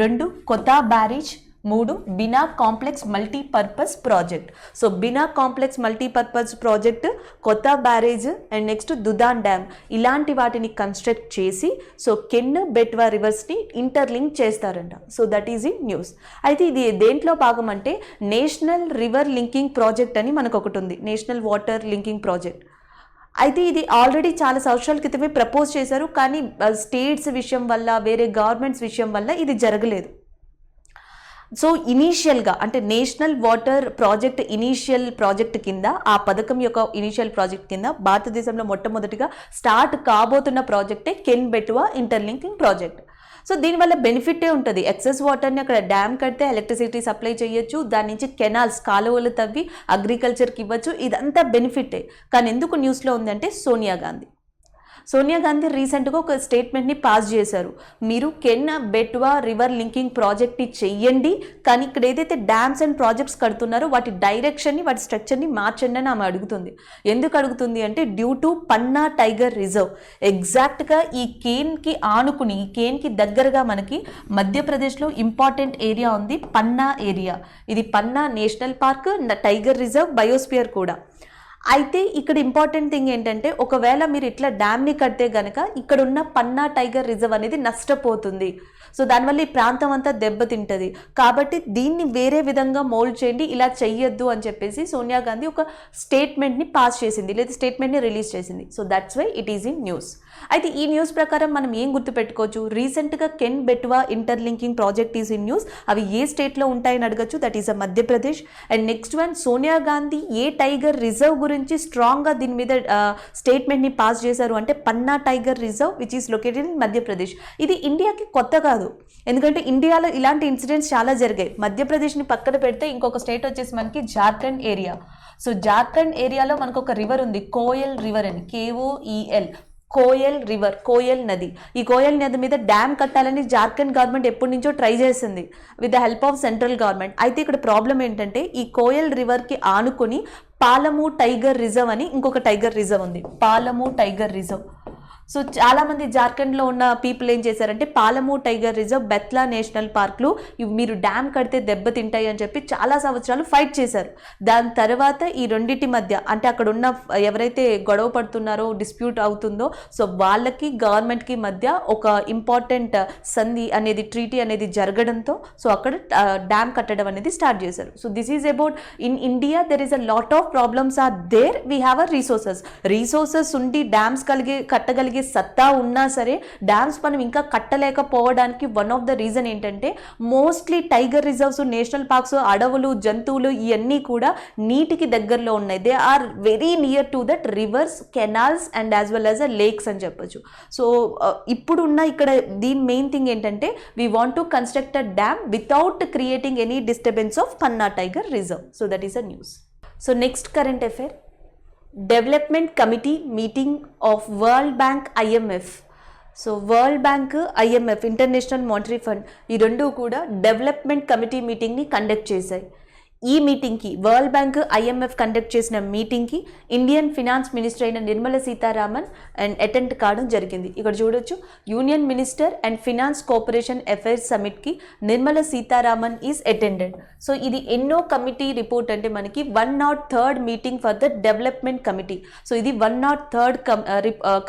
2 Kotha barrage, 3 Bina complex multipurpose project. So Bina complex multipurpose project, Kotha barrage and next Daudhan dam, ఇలాంటి వాటిని కన్స్ట్రక్ట్ చేసి సో కెన్ బెట్వా రివర్స్ని ఇంటర్లింక్ చేస్తారంట. So that is in news. అయితే ఇది దేంట్లో భాగం అంటే నేషనల్ రివర్ లింకింగ్ ప్రాజెక్ట్ అని మనకు ఒకటి ఉంది, నేషనల్ వాటర్ లింకింగ్ ప్రాజెక్ట్. అయితే ఇది ఆల్రెడీ చాలా సంవత్సరాల క్రితమే ప్రపోజ్ చేశారు, కానీ స్టేట్స్ విషయం వల్ల, వేరే గవర్నమెంట్స్ విషయం వల్ల ఇది జరగలేదు. సో ఇనీషియల్గా అంటే national water project initial project కింద, ఆ పథకం యొక్క ఇనీషియల్ ప్రాజెక్ట్ కింద భారతదేశంలో మొట్టమొదటిగా స్టార్ట్ కాబోతున్న ప్రాజెక్టే Ken Betwa interlinking project. So దీనివల్ల బెనిఫిటే ఉంటుంది. ఎక్సెస్ వాటర్ని అక్కడ డ్యామ్ కడితే ఎలక్ట్రిసిటీ సప్లై చేయొచ్చు, దాని నుంచి కెనాల్స్, కాలువలు తవ్వి అగ్రికల్చర్కి ఇవ్వచ్చు, ఇదంతా బెనిఫిటే. కానీ ఎందుకు న్యూస్లో ఉందంటే సోనియా గాంధీ రీసెంట్గా ఒక స్టేట్మెంట్ని పాస్ చేశారు. మీరు కెన్ బెట్వా రివర్ లింకింగ్ ప్రాజెక్ట్ని చెయ్యండి, కానీ ఇక్కడ ఏదైతే డ్యామ్స్ అండ్ ప్రాజెక్ట్స్ కడుతున్నారో వాటి డైరెక్షన్ని, వాటి స్ట్రక్చర్ని మార్చండి అని ఆమె అడుగుతుంది. ఎందుకు అడుగుతుంది అంటే due to Panna tiger reserve. ఎగ్జాక్ట్గా ఈ కేన్కి ఆనుకుని, ఈ కేన్కి దగ్గరగా మనకి మధ్యప్రదేశ్లో ఇంపార్టెంట్ ఏరియా ఉంది, పన్నా ఏరియా. ఇది Panna national park, tiger reserve, biosphere కూడా. అయితే ఇక్కడ ఇంపార్టెంట్ థింగ్ ఏంటంటే ఒకవేళ మీరు ఇట్లా డ్యామ్ని కడితే కనుక ఇక్కడ ఉన్న పన్నా టైగర్ రిజర్వ్ అనేది నష్టపోతుంది. సో దానివల్ల ఈ ప్రాంతం అంతా దెబ్బతింటుంది. కాబట్టి దీన్ని వేరే విధంగా మోల్డ్ చేయండి, ఇలా చెయ్యొద్దు అని చెప్పేసి సోనియా గాంధీ ఒక స్టేట్మెంట్ని పాస్ చేసింది, లేదా స్టేట్మెంట్ని రిలీజ్ చేసింది. So that's why it is in news. అయితే ఈ న్యూస్ ప్రకారం మనం ఏం గుర్తుపెట్టుకోవచ్చు, రీసెంట్గా Ken Betwa interlinking project is in news. అవి ఏ స్టేట్లో ఉంటాయని అడగచ్చు, that is a Madhya Pradesh. And next one, Sonia Gandhi ఏ టైగర్ రిజర్వ్ గురించి స్ట్రాంగ్గా దీని మీద స్టేట్మెంట్ని పాస్ చేశారు అంటే Panna tiger reserve which is located in Madhya Pradesh. ఇది ఇండియాకి కొత్త కాదు, ఎందుకంటే ఇండియాలో ఇలాంటి ఇన్సిడెంట్స్ చాలా జరిగాయి. మధ్యప్రదేశ్ని పక్కన పెడితే ఇంకొక స్టేట్ వచ్చేసి మనకి జార్ఖండ్ ఏరియా. సో జార్ఖండ్ ఏరియాలో మనకు ఒక రివర్ ఉంది, కోయల్ రివర్ అని, KOEL, కోయల్ రివర్, కోయల్ నది. ఈ కోయల్ నది మీద డ్యామ్ కట్టాలని జార్ఖండ్ గవర్నమెంట్ ఎప్పటి నుంచో ట్రై చేసింది with the help of central government. అయితే ఇక్కడ ప్రాబ్లం ఏంటంటే ఈ కోయల్ రివర్కి ఆనుకొని పాలము టైగర్ రిజర్వ్ అని ఇంకొక టైగర్ రిజర్వ్ ఉంది, పాలము టైగర్ రిజర్వ్. సో చాలామంది జార్ఖండ్లో ఉన్న పీపుల్ ఏం చేశారంటే పాలమూర్ టైగర్ రిజర్వ్, బెత్లా నేషనల్ పార్క్లు మీరు డ్యామ్ కడితే దెబ్బతింటాయి అని చెప్పి చాలా సంవత్సరాలు ఫైట్ చేశారు. దాని తర్వాత ఈ రెండింటి మధ్య అంటే అక్కడ ఉన్న ఎవరైతే గొడవ పడుతున్నారో, డిస్ప్యూట్ అవుతుందో, సో వాళ్ళకి గవర్నమెంట్కి మధ్య ఒక ఇంపార్టెంట్ సంధి అనేది, ట్రీటీ అనేది జరగడంతో సో అక్కడ డ్యామ్ కట్టడం అనేది స్టార్ట్ చేశారు. So this is about in India there is a lot of problems are there, we have a resources ఉండి డ్యామ్స్ కట్టగలిగే సత్తా ఉన్నా సరే డ్యామ్స్ మనం ఇంకా కట్టలేకపోవడానికి వన్ ఆఫ్ ద రీజన్ ఏంటంటే mostly tiger reserves, national parks, అడవులు, జంతువులు ఇవన్నీ కూడా నీటికి దగ్గరలో ఉన్నాయి. They are very near to that rivers, canals and as well as a lakes అని చెప్పొచ్చు. సో ఇప్పుడున్న ఇక్కడ దీని మెయిన్ థింగ్ ఏంటంటే we want to construct a dam without creating any disturbance of Panna tiger reserve. So that is a news. So next current affair, development committee meeting of world bank, IMF. So world bank, IMF, international monetary fund, ఈ రెండు కూడా development committee మీటింగ్ని conduct చేశాయి. ఈ మీటింగ్కి world bank, IMF conduct చేసిన మీటింగ్కి Indian finance minister అయిన Nirmala Sitharaman and attend కావడం జరిగింది. ఇక్కడ చూడొచ్చు, union minister and finance cooperation affairs సమిట్కి Nirmala Sitharaman is attended. So ఇది ఎన్నో కమిటీ రిపోర్ట్ అంటే మనకి 103rd meeting for the development committee. So ఇది 103rd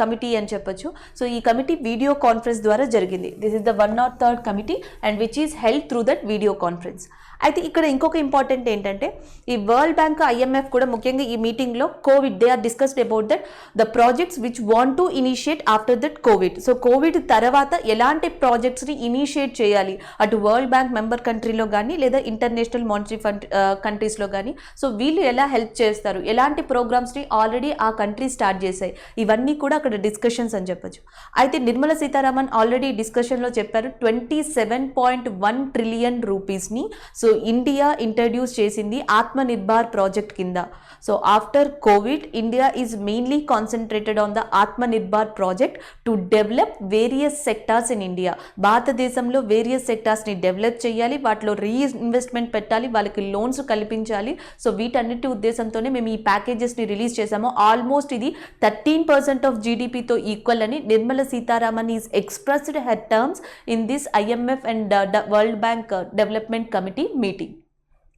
కమిటీ అని చెప్పొచ్చు. సో ఈ కమిటీ వీడియో కాన్ఫరెన్స్ ద్వారా జరిగింది. This is the 103rd committee and which is held through that video conference. అయితే ఇక్కడ ఇంకొక ఇంపార్టెంట్ ఏంటంటే ఈ వరల్డ్ బ్యాంక్, IMF కూడా ముఖ్యంగా ఈ మీటింగ్లో Covid, they are discussed about that the projects which want to initiate after that Covid. So Covid తర్వాత ఎలాంటి ప్రాజెక్ట్స్ని ఇనిషియేట్ చేయాలి అటు వరల్డ్ బ్యాంక్ మెంబర్ కంట్రీలో కానీ లేదా ఇంటర్నేషనల్ మానిటరీ ఫండ్ కంట్రీస్లో కానీ, సో వీళ్ళు ఎలా హెల్ప్ చేస్తారు, ఎలాంటి ప్రోగ్రామ్స్ని ఆల్రెడీ ఆ కంట్రీ స్టార్ట్ చేశాయి, ఇవన్నీ కూడా అక్కడ డిస్కషన్స్ అని చెప్పొచ్చు. అయితే నిర్మలా సీతారామన్ ఆల్రెడీ డిస్కషన్లో చెప్పారు 27.1 ట్రిలియన్ రూపీస్ని సో ఇండియా ఇంట్రడ్యూస్ చేసింది ఆత్మనిర్భర్ ప్రాజెక్ట్ కింద. So after Covid India is mainly concentrated on the Atmanirbhar project to develop various sectors in India. భారతదేశంలో వేరియస్ సెక్టార్స్ని డెవలప్ చేయాలి, వాటిలో రీఇన్వెస్ట్మెంట్ పెట్టాలి, వాళ్ళకి లోన్స్ కల్పించాలి. సో వీటన్నిటి ఉద్దేశంతోనే మేము ఈ ప్యాకేజెస్ని రిలీజ్ చేశాము. ఆల్మోస్ట్ ఇది 13% ఆఫ్ జీడిపితో ఈక్వల్ అని Nirmala Sitharaman is expressed her terms in this IMF and World Bank development committee meeting.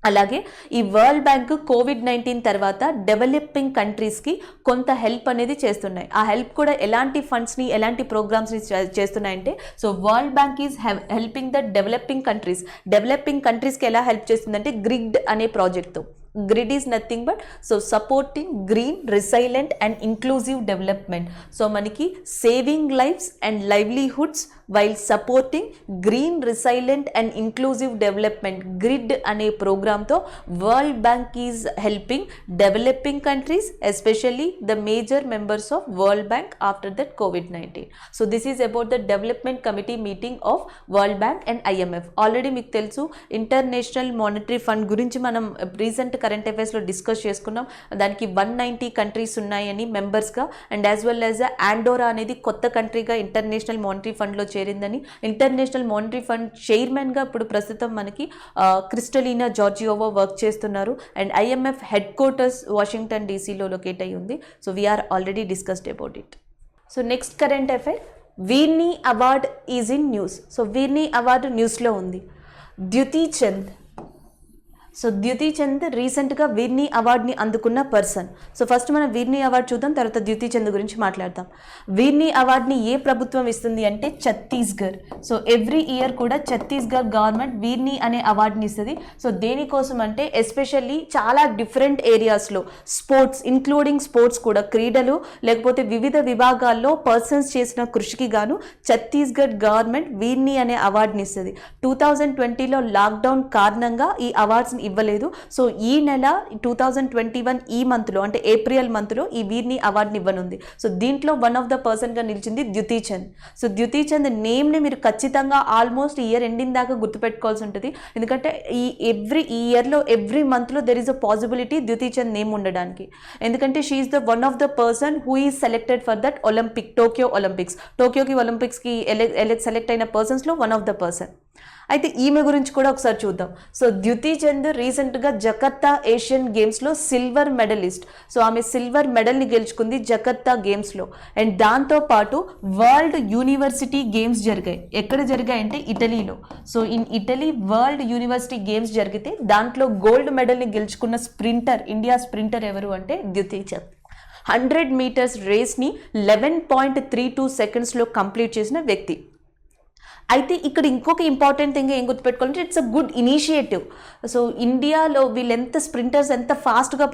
అలాగే ఈ వరల్డ్ బ్యాంక్ COVID-19 తర్వాత డెవలపింగ్ కంట్రీస్కి కొంత హెల్ప్ అనేది చేస్తున్నాయి. ఆ హెల్ప్ కూడా ఎలాంటి ఫండ్స్ని, ఎలాంటి ప్రోగ్రామ్స్ని చేస్తున్నాయంటే so world bank is helping the developing countries. Developing కంట్రీస్కి ఎలా హెల్ప్ చేస్తుందంటే గ్రిడ్ అనే ప్రాజెక్ట్తో. GRID is nothing but so supporting green, resilient and inclusive development. So మనకి saving lifes and livelihoods while supporting green, resilient and inclusive development, GRID అనే ప్రోగ్రామ్తో world bank is helping developing countries, especially the major members of world bank after that COVID-19. So this is about the development committee meeting of world bank and IMF. Already మీకు తెలుసు international monetary fund గురించి మనం recent current అఫైర్స్లో discuss చేసుకున్నాం. దానికి 190 countries ఉన్నాయని మెంబర్స్గా, and as well as Andorra అనేది కొత్త కంట్రీగా ఇంటర్నేషనల్ మానిటరీ ఫండ్లో చేరిందని. ఇంటర్నేషనల్ మానిటరీ ఫండ్ చైర్మన్గా ఇప్పుడు ప్రస్తుతం మనకి క్రిస్టలీనా జార్జియోవా వర్క్ చేస్తున్నారు. And IMF headquarters Washington DCలో లొకేట్ అయ్యి ఉంది. So we are already discussed about it. So next current affair, Veerni award is in news. So Veerni award న్యూస్లో ఉంది. ద్యుతి చంద్, సో ద్యుతి చంద్ రీసెంట్గా వీర్నీ అవార్డ్ని అందుకున్న పర్సన్. సో ఫస్ట్ మనం వీర్నీ అవార్డ్ చూద్దాం, తర్వాత ద్యుతి చంద్ గురించి మాట్లాడతాం. వీర్నీ అవార్డ్ని ఏ ప్రభుత్వం ఇస్తుంది అంటే ఛత్తీస్గఢ్. సో ఎవ్రీ ఇయర్ కూడా ఛత్తీస్గఢ్ గవర్నమెంట్ వీర్నీ అనే అవార్డ్ని ఇస్తుంది. సో దేనికోసం అంటే ఎస్పెషల్లీ చాలా డిఫరెంట్ ఏరియాస్లో స్పోర్ట్స్, ఇంక్లూడింగ్ స్పోర్ట్స్ కూడా, క్రీడలు లేకపోతే వివిధ విభాగాల్లో పర్సన్స్ చేసిన కృషికి గాను ఛత్తీస్గఢ్ గవర్నమెంట్ వీర్నీ అనే అవార్డ్ని ఇస్తుంది. 2020లో లాక్డౌన్ కారణంగా ఈ అవార్డ్స్ని ఇవ్వలేదు. సో ఈ నెల 2021 ఈ మంత్లో అంటే ఏప్రిల్ మంత్లో ఈ వీర్నీ అవార్డుని ఇవ్వనుంది. సో దీంట్లో వన్ ఆఫ్ ద పర్సన్గా నిలిచింది ద్యుతి చంద్. సో ద్యుతి చంద్ నేమ్ని మీరు ఖచ్చితంగా ఆల్మోస్ట్ ఇయర్ ఎండింగ్ దాకా గుర్తుపెట్టుకోవాల్సి ఉంటుంది. ఎందుకంటే ఈ ఇయర్లో ఎవ్రీ మంత్లో there is a possibility Dutee Chand name ఉండడానికి. ఎందుకంటే she is the one of the person who is selected for that Tokyo ఒలింపిక్స్కి సెలెక్ట్ అయిన పర్సన్స్లో వన్ ఆఫ్ ద పర్సన్. అయితే ఈమె గురించి కూడా ఒకసారి చూద్దాం. సో ద్యుతి చంద్ రీసెంట్గా జకర్తా ఏషియన్ గేమ్స్లో సిల్వర్ మెడలిస్ట్. సో ఆమె సిల్వర్ మెడల్ని గెలుచుకుంది జకర్తా గేమ్స్లో. అండ్ దాంతోపాటు వరల్డ్ యూనివర్సిటీ గేమ్స్ జరిగాయి. ఎక్కడ జరిగాయంటే ఇటలీలో. So in Italy world university games జరిగితే దాంట్లో గోల్డ్ మెడల్ని గెలుచుకున్న స్ప్రింటర్, ఇండియా స్ప్రింటర్ ఎవరు అంటే ద్యుతి చంద్. 100 మీటర్స్ రేస్ని 11.32 సెకండ్స్లో కంప్లీట్ చేసిన వ్యక్తి. అయితే ఇక్కడ ఇంకొక ఇంపార్టెంట్ థింగ్ ఏం గుర్తుపెట్టుకోవాలంటే it's a good initiative. So ఇండియాలో వీళ్ళు ఎంత స్ప్రింటర్స్ ఎంత ఫాస్ట్గా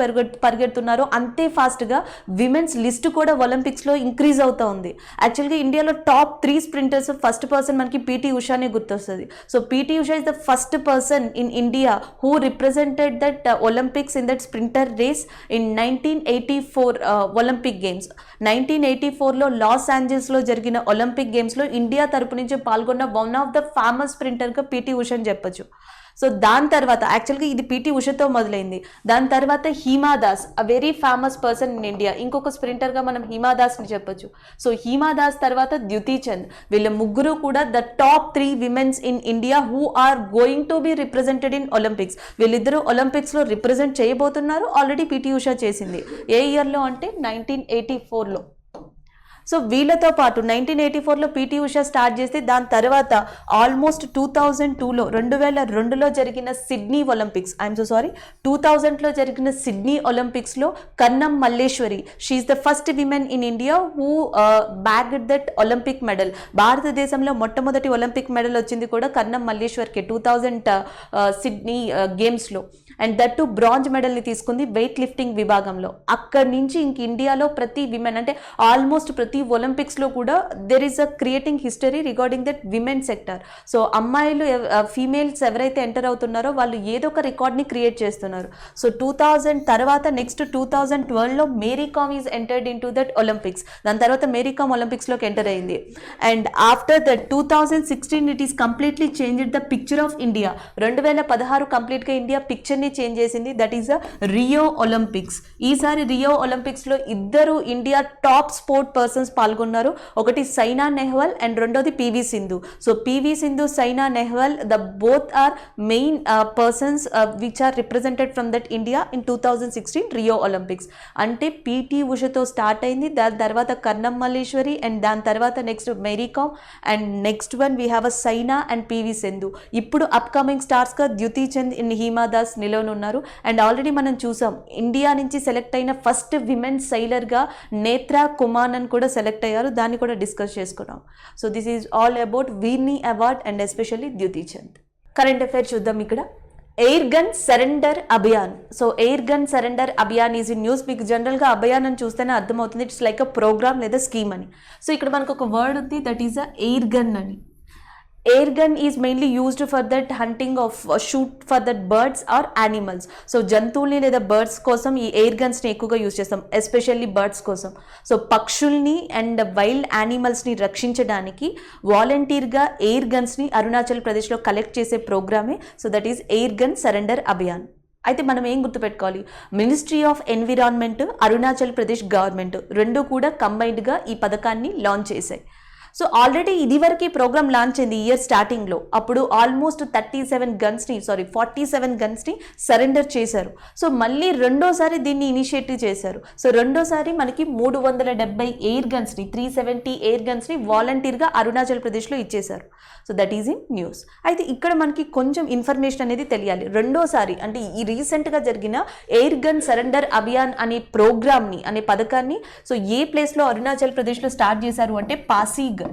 పరిగెడుతున్నారో అంతే ఫాస్ట్గా విమెన్స్ లిస్ట్ కూడా ఒలింపిక్స్లో ఇంక్రీజ్ అవుతూ ఉంది. యాక్చువల్గా ఇండియాలో టాప్ 3 స్ప్రింటర్స్ ఫస్ట్ పర్సన్ మనకి పీటీ ఉషానే గుర్తొస్తుంది. So PT Usha is the first person in India who represented that Olympics in that sprinter race in 1984 Olympic games. 1984లో లాస్ ఏంజల్స్లో జరిగిన ఒలింపిక్ గేమ్స్లో ఇండియా తరపు నుంచి పాల్గొన్న వన్ ఆఫ్ ద ఫేమస్ స్ప్రింటర్గా పీటీ ఉషా అని చెప్పొచ్చు. సో దాని తర్వాత యాక్చువల్గా ఇది పీటీ ఉషతో మొదలైంది. దాని తర్వాత హిమా దాస్, అ very famous person in India, ఇంకొక స్ప్రింటర్గా మనం హిమా దాస్ని చెప్పొచ్చు. సో హిమా దాస్ తర్వాత ద్యుతి చంద్. వీళ్ళ ముగ్గురు కూడా the top 3 womens in India who are going to be represented in Olympics. వీళ్ళిద్దరూ ఒలింపిక్స్లో రిప్రజెంట్ చేయబోతున్నారు. ఆల్రెడీ పీటీ ఉషా చేసింది. ఏ ఇయర్లో అంటే 1984లో. సో వీళ్ళతో పాటు 1984లో పీటీ ఉషా స్టార్ట్ చేస్తే దాని తర్వాత ఆల్మోస్ట్ 2002లో 2002లో జరిగిన సిడ్నీ ఒలింపిక్స్, 2000లో జరిగిన సిడ్నీ ఒలింపిక్స్లో Karnam Malleswari, she is the first women in India who bagged that Olympic medal. భారతదేశంలో మొట్టమొదటి ఒలింపిక్ మెడల్ వచ్చింది కూడా కన్నం మల్లేశ్వర్కి 2000 సిడ్నీ గేమ్స్లో. అండ్ దట్ టు బ్రాంజ్ మెడల్ని తీసుకుంది వెయిట్ లిఫ్టింగ్ విభాగంలో. అక్కడి నుంచి ఇంక ఇండియాలో ప్రతి విమెన్ అంటే ఆల్మోస్ట్ ప్రతి ఒలింపిక్స్లో కూడా there is a creating history regarding that women sector. So అమ్మాయిలు ఫీమేల్స్ ఎవరైతే ఎంటర్ అవుతున్నారో వాళ్ళు ఏదో ఒక రికార్డ్ని క్రియేట్ చేస్తున్నారు. సో 2000 తర్వాత నెక్స్ట్ 2012లో Mary Kom is entered into that Olympics. దాని తర్వాత మేరీ కామ్ ఒలింపిక్స్లోకి ఎంటర్ అయింది. And after that 2016 it is completely changed the picture of India. 2016 కంప్లీట్గా ఇండియా పిక్చర్ని చేంజ్ చేసింది. That is a Rio Olympics. ఈసారి రియో ఒలింపిక్స్లో ఇద్దరు ఇండియా టాప్ స్పోర్ట్ పర్సన్స్ పాల్గొన్నారు. ఒకటి సైనా నెహ్వాల్ అండ్ రెండోది PV Sindhu. So PV Sindhu, Saina Nehwal the both are main persons which are represented from that India in 2016 Rio Olympics. అంటే పీటీ ఉషతో స్టార్ట్ అయింది. దాని తర్వాత కన్నం మల్లేశ్వరి అండ్ దాని తర్వాత next Mary Kom and next one we have a Saina and PV Sindhu. ఇప్పుడు అప్కమింగ్ స్టార్స్గా ద్యుతి చంద్ అండ్ హిమా దాస్ ఉన్నారు. అండ్ ఆల్రెడీ మనం చూసాం ఇండియా నుంచి సెలెక్ట్ అయిన ఫస్ట్ విమెన్ సైలర్గా నేత్రా కుమానన్ కూడా సెలెక్ట్ అయ్యారు. దాన్ని కూడా డిస్కస్ చేసుకున్నాం. So this is all about Veerni award and especially Dutee Chand. Current affair చూద్దాం. ఇక్కడ air gun surrender Abhiyan. So air gun surrender Abhiyan is in news. మీకు జనరల్గా అభియాన్ అని చూస్తేనే అర్థమవుతుంది ఇట్స్ లైక్ అ ప్రోగ్రామ్ లేదా స్కీమ్ అని. సో ఇక్కడ మనకు ఒక వర్డ్ ఉంది that is a air gun అని. Air gun is mainly used for that hunting of shoot for that birds or animals. So జంతువుల్ని లేదా బర్డ్స్ కోసం ఈ ఎయిర్ గన్స్ని ఎక్కువగా యూజ్ చేస్తాం, ఎస్పెషల్లీ బర్డ్స్ కోసం. సో పక్షుల్ని అండ్ వైల్డ్ యానిమల్స్ని రక్షించడానికి వాలంటీర్గా ఎయిర్ గన్స్ని అరుణాచల్ ప్రదేశ్లో కలెక్ట్ చేసే ప్రోగ్రామే. So that is air gun surrender Abhiyan. అయితే మనం ఏం గుర్తుపెట్టుకోవాలి, ministry of environment, Arunachal Pradesh government రెండు కూడా కంబైన్డ్గా ఈ పథకాన్ని లాంచ్ చేశాయి. సో ఆల్రెడీ ఇది వరకు ఈ ప్రోగ్రామ్ లాంచ్ అయింది ఇయర్ స్టార్టింగ్లో. అప్పుడు ఆల్మోస్ట్ 47 గన్స్ని సరెండర్ చేశారు. సో మళ్ళీ రెండోసారి దీన్ని ఇనిషియేటివ్ చేశారు. సో రెండోసారి మనకి 370 ఎయిర్ గన్స్ని 370 ఎయిర్ గన్స్ని వాలంటీర్గా అరుణాచల్ ప్రదేశ్లో ఇచ్చేశారు. So that is in news. అయితే ఇక్కడ మనకి కొంచెం ఇన్ఫర్మేషన్ అనేది తెలియాలి. రెండోసారి అంటే ఈ రీసెంట్గా జరిగిన ఎయిర్ గన్ సరెండర్ అభియాన్ అనే ప్రోగ్రామ్ని అనే పథకాన్ని సో ఏ ప్లేస్లో అరుణాచల్ ప్రదేశ్లో స్టార్ట్ చేశారు అంటే Pasighat.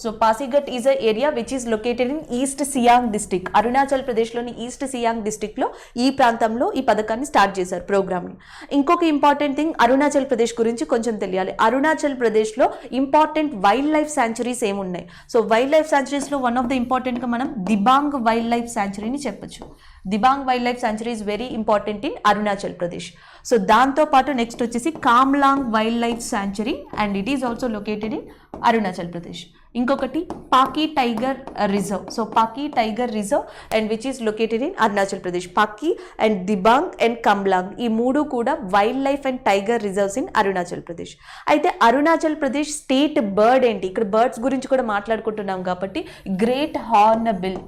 So Pasighat is a area which is located in East Siang district. Arunachal ప్రదేశ్లోని ఈస్ట్ సియాంగ్ డిస్ట్రిక్ట్లో ఈ ప్రాంతంలో ఈ పథకాన్ని స్టార్ట్ చేశారు ప్రోగ్రామ్ని. ఇంకొక ఇంపార్టెంట్ థింగ్ అరుణాచల్ ప్రదేశ్ గురించి కొంచెం తెలియాలి. అరుణాచల్ ప్రదేశ్లో important wildlife sanctuaries so? సో వైల్డ్ లైఫ్ శాంచురీస్లో వన్ ఆఫ్ ద ఇంపార్టెంట్గా మనం దిబాంగ్ వైల్డ్ లైఫ్ శాంచురీని చెప్పొచ్చు. Dibang wildlife sanctuary is very important in Arunachal Pradesh. So దాంతోపాటు నెక్స్ట్ వచ్చేసి Kamlang wildlife sanctuary and it is also located in Arunachal Pradesh. ఇంకొకటి Pakke tiger reserve. So Pakke tiger reserve and which is located in Arunachal Pradesh. Pakke and Dibang and Kamlang ఈ మూడు కూడా wild life and tiger reserves in Arunachal Pradesh. అయితే Arunachal Pradesh state bird ఏంటి, ఇక్కడ birds గురించి కూడా మాట్లాడుకుంటున్నాం కాబట్టి great hornbill.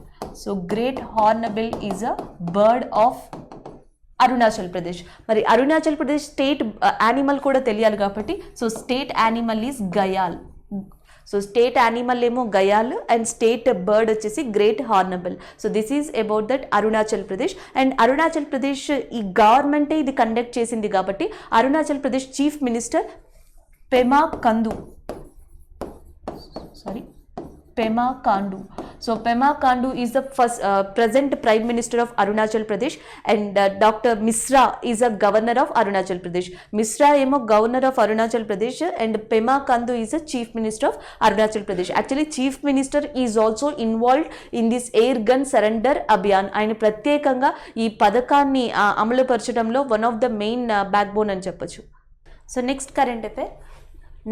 So great hornbill is a bird of Arunachal Pradesh. మరి అరుణాచల్ ప్రదేశ్ స్టేట్ యానిమల్ కూడా తెలియాలి కాబట్టి so state animal is gayal. So state animal ఏమో గయాల్ అండ్ స్టేట్ బర్డ్ వచ్చేసి great hornbill. So this is about that Arunachal Pradesh. And Arunachal Pradesh ఈ గవర్నమెంటే ఇది conduct చేసింది కాబట్టి Arunachal Pradesh chief minister Pema Khandu. So Pema Khandu is the first present Prime Minister of Arunachal Pradesh and Dr. Misra is a Governor of Arunachal Pradesh. Misra emo Governor of Arunachal Pradesh and Pema Khandu is a Chief Minister of Arunachal Pradesh. Actually Chief Minister is also involved in this air gun surrender abhiyan. ఆయన ప్రత్యేకంగా ఈ పథకాన్ని అమలు పరచడంలో one of the main backbone అని చెప్పొచ్చు. So next current affair,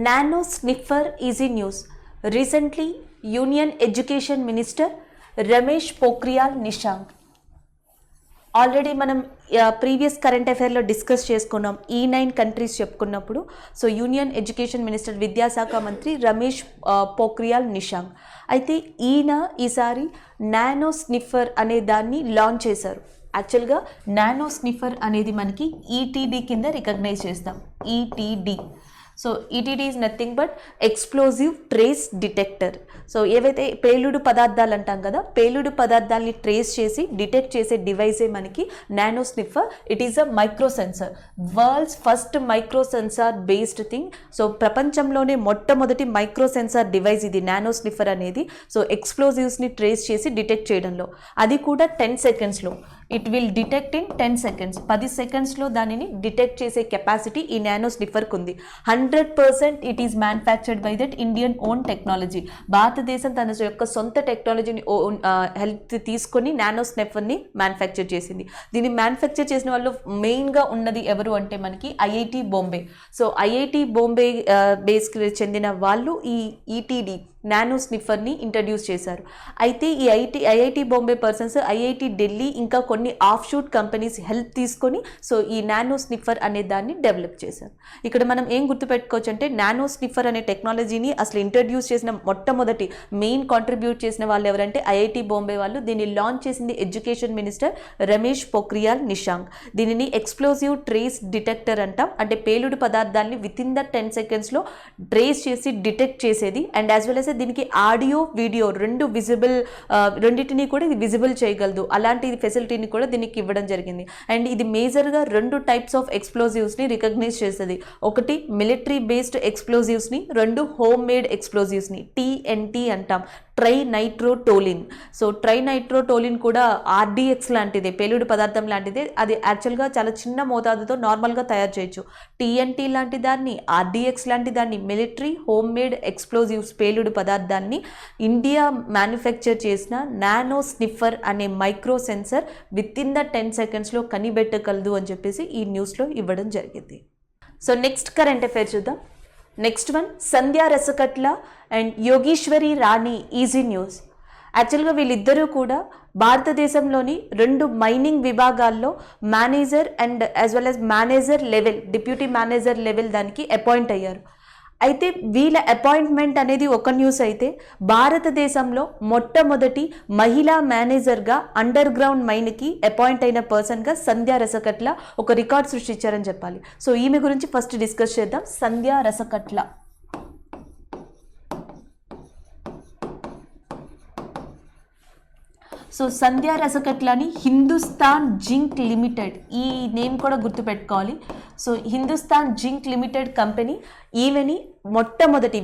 nano sniffer is in news. Recently union education minister Ramesh Pokhriyal Nishank, already మనం previous current అఫైర్లో డిస్కస్ చేసుకున్నాం E9 కంట్రీస్ చెప్పుకున్నప్పుడు. సో యూనియన్ ఎడ్యుకేషన్ మినిస్టర్ విద్యాశాఖ మంత్రి రమేష్ పోఖ్రియాల్ నిశాంక్ అయితే ఈయన ఈసారి నానో స్నిఫర్ అనే దాన్ని లాంచ్ చేశారు. యాక్చువల్గా నానో స్నిఫర్ అనేది మనకి ETD కింద రికగ్నైజ్ చేస్తాం. ETD. So ETD is nothing but explosive trace detector. So ఏవైతే పేలుడు పదార్థాలు అంటాం కదా, పేలుడు పదార్థాలని ట్రేస్ చేసి డిటెక్ట్ చేసే డివైసే మనకి nano sniffer. It is a micro sensor, world's first micro sensor based thing. So ప్రపంచంలోనే మొట్టమొదటి మైక్రో సెన్సార్ డివైస్ ఇది నానో స్నిఫర్ అనేది. సో ఎక్స్ప్లోజివ్స్ని ట్రేస్ చేసి డిటెక్ట్ చేయడంలో, అది కూడా 10 సెకండ్స్లో. It will detect in 10 seconds. 10 సెకండ్స్లో దానిని డిటెక్ట్ చేసే కెపాసిటీ ఈ నానో స్నిఫర్కి ఉంది. 100% it is manufactured by that Indian own technology. భారతదేశం తన యొక్క సొంత టెక్నాలజీని హెల్ప్ తీసుకొని నానో స్నిఫర్ని మ్యానుఫ్యాక్చర్ చేసింది. దీన్ని మ్యానుఫ్యాక్చర్ చేసిన వాళ్ళు మెయిన్గా ఉన్నది ఎవరు అంటే మనకి IIT Bombay. So IIT Bombay బేస్కి చెందిన వాళ్ళు ఈ ETD నానో స్నిఫర్ని ఇంట్రడ్యూస్ చేశారు. అయితే ఈ IIT Bombay persons IIT Delhi ఇంకా కొన్ని ఆఫ్ షూట్ కంపెనీస్ హెల్ప్ తీసుకొని సో ఈ నానో స్నిఫర్ అనే దాన్ని డెవలప్ చేశారు. ఇక్కడ మనం ఏం గుర్తుపెట్టుకోవచ్చు అంటే నానో స్నిఫర్ అనే టెక్నాలజీని అసలు ఇంట్రడ్యూస్ చేసిన మొట్టమొదటి మెయిన్ కాంట్రిబ్యూట్ చేసిన వాళ్ళు ఎవరంటే IIT బాంబే వాళ్ళు. దీన్ని లాంచ్ చేసింది ఎడ్యుకేషన్ మినిస్టర్ రమేష్ పోఖ్రియాల్ నిశాంక్. దీనిని ఎక్స్ప్లోజివ్ ట్రేస్ డిటెక్టర్ అంటాం. అంటే పేలుడు పదార్థాలని విత్ ఇన్ ద 10 సెకండ్స్లో ట్రేస్ చేసి డిటెక్ట్ చేసేది. అండ్ యాజ్ వెల్ యాజ్ దీనికి ఆడియో వీడియో రెండింటినీ కూడా ఇది విజిబుల్ చేయగలదు. అలాంటి ఫెసిలిటీని కూడా దీనికి ఇవ్వడం జరిగింది. అండ్ ఇది మేజర్గా 2 టైప్స్ ఆఫ్ ఎక్స్ప్లోజివ్స్ని రికగ్నైజ్ చేస్తుంది. ఒకటి మిలిటరీ బేస్డ్ ఎక్స్ప్లోజివ్స్ని, 2 హోమ్ మేడ్ ఎక్స్ప్లోజివ్స్ని TNT అంటాం, trinitrotoluene. So trinitrotoluene కూడా RDX లాంటిదే, పేలుడు పదార్థం లాంటిదే. అది యాక్చువల్గా చాలా చిన్న మోతాదుతో నార్మల్గా తయారు చేయొచ్చు. TNT లాంటి దాన్ని, RDX లాంటి దాన్ని, మిలిటరీ హోమ్ మేడ్ ఎక్స్ప్లోజివ్స్ పేలుడు పదార్థాన్ని ఇండియా మ్యానుఫ్యాక్చర్ చేసిన నానో స్నిఫర్ అనే micro sensor within the 10 సెకండ్స్లో కనిపెట్టగలదు అని చెప్పేసి ఈ న్యూస్లో ఇవ్వడం జరిగింది. సో నెక్స్ట్ కరెంట్ అఫైర్ చూద్దాం. Next one, Sandhya Rasakatla and Yogeshwari Rani is in news. యాక్చువల్గా వీళ్ళిద్దరూ కూడా భారతదేశంలోని 2 మైనింగ్ విభాగాల్లో manager and as well as manager level, deputy manager level దానికి అపాయింట్ అయ్యారు. అయితే వీళ్ళ అపాయింట్మెంట్ అనేది ఒక న్యూస్ అయితే, భారతదేశంలో మొట్టమొదటి మహిళా మేనేజర్గా అండర్ గ్రౌండ్ మైన్కి అపాయింట్ అయిన పర్సన్గా సంధ్యా రసకట్ల ఒక రికార్డ్ సృష్టించారని చెప్పాలి. సో ఈమె గురించి ఫస్ట్ డిస్కస్ చేద్దాం. సంధ్యా రసకట్ల. సో సంధ్యా రసకట్లని హిందుస్థాన్ జింక్ లిమిటెడ్, ఈ నేమ్ కూడా గుర్తుపెట్టుకోవాలి. So Hindustan Zinc Limited company ఈమెని మొట్టమొదటి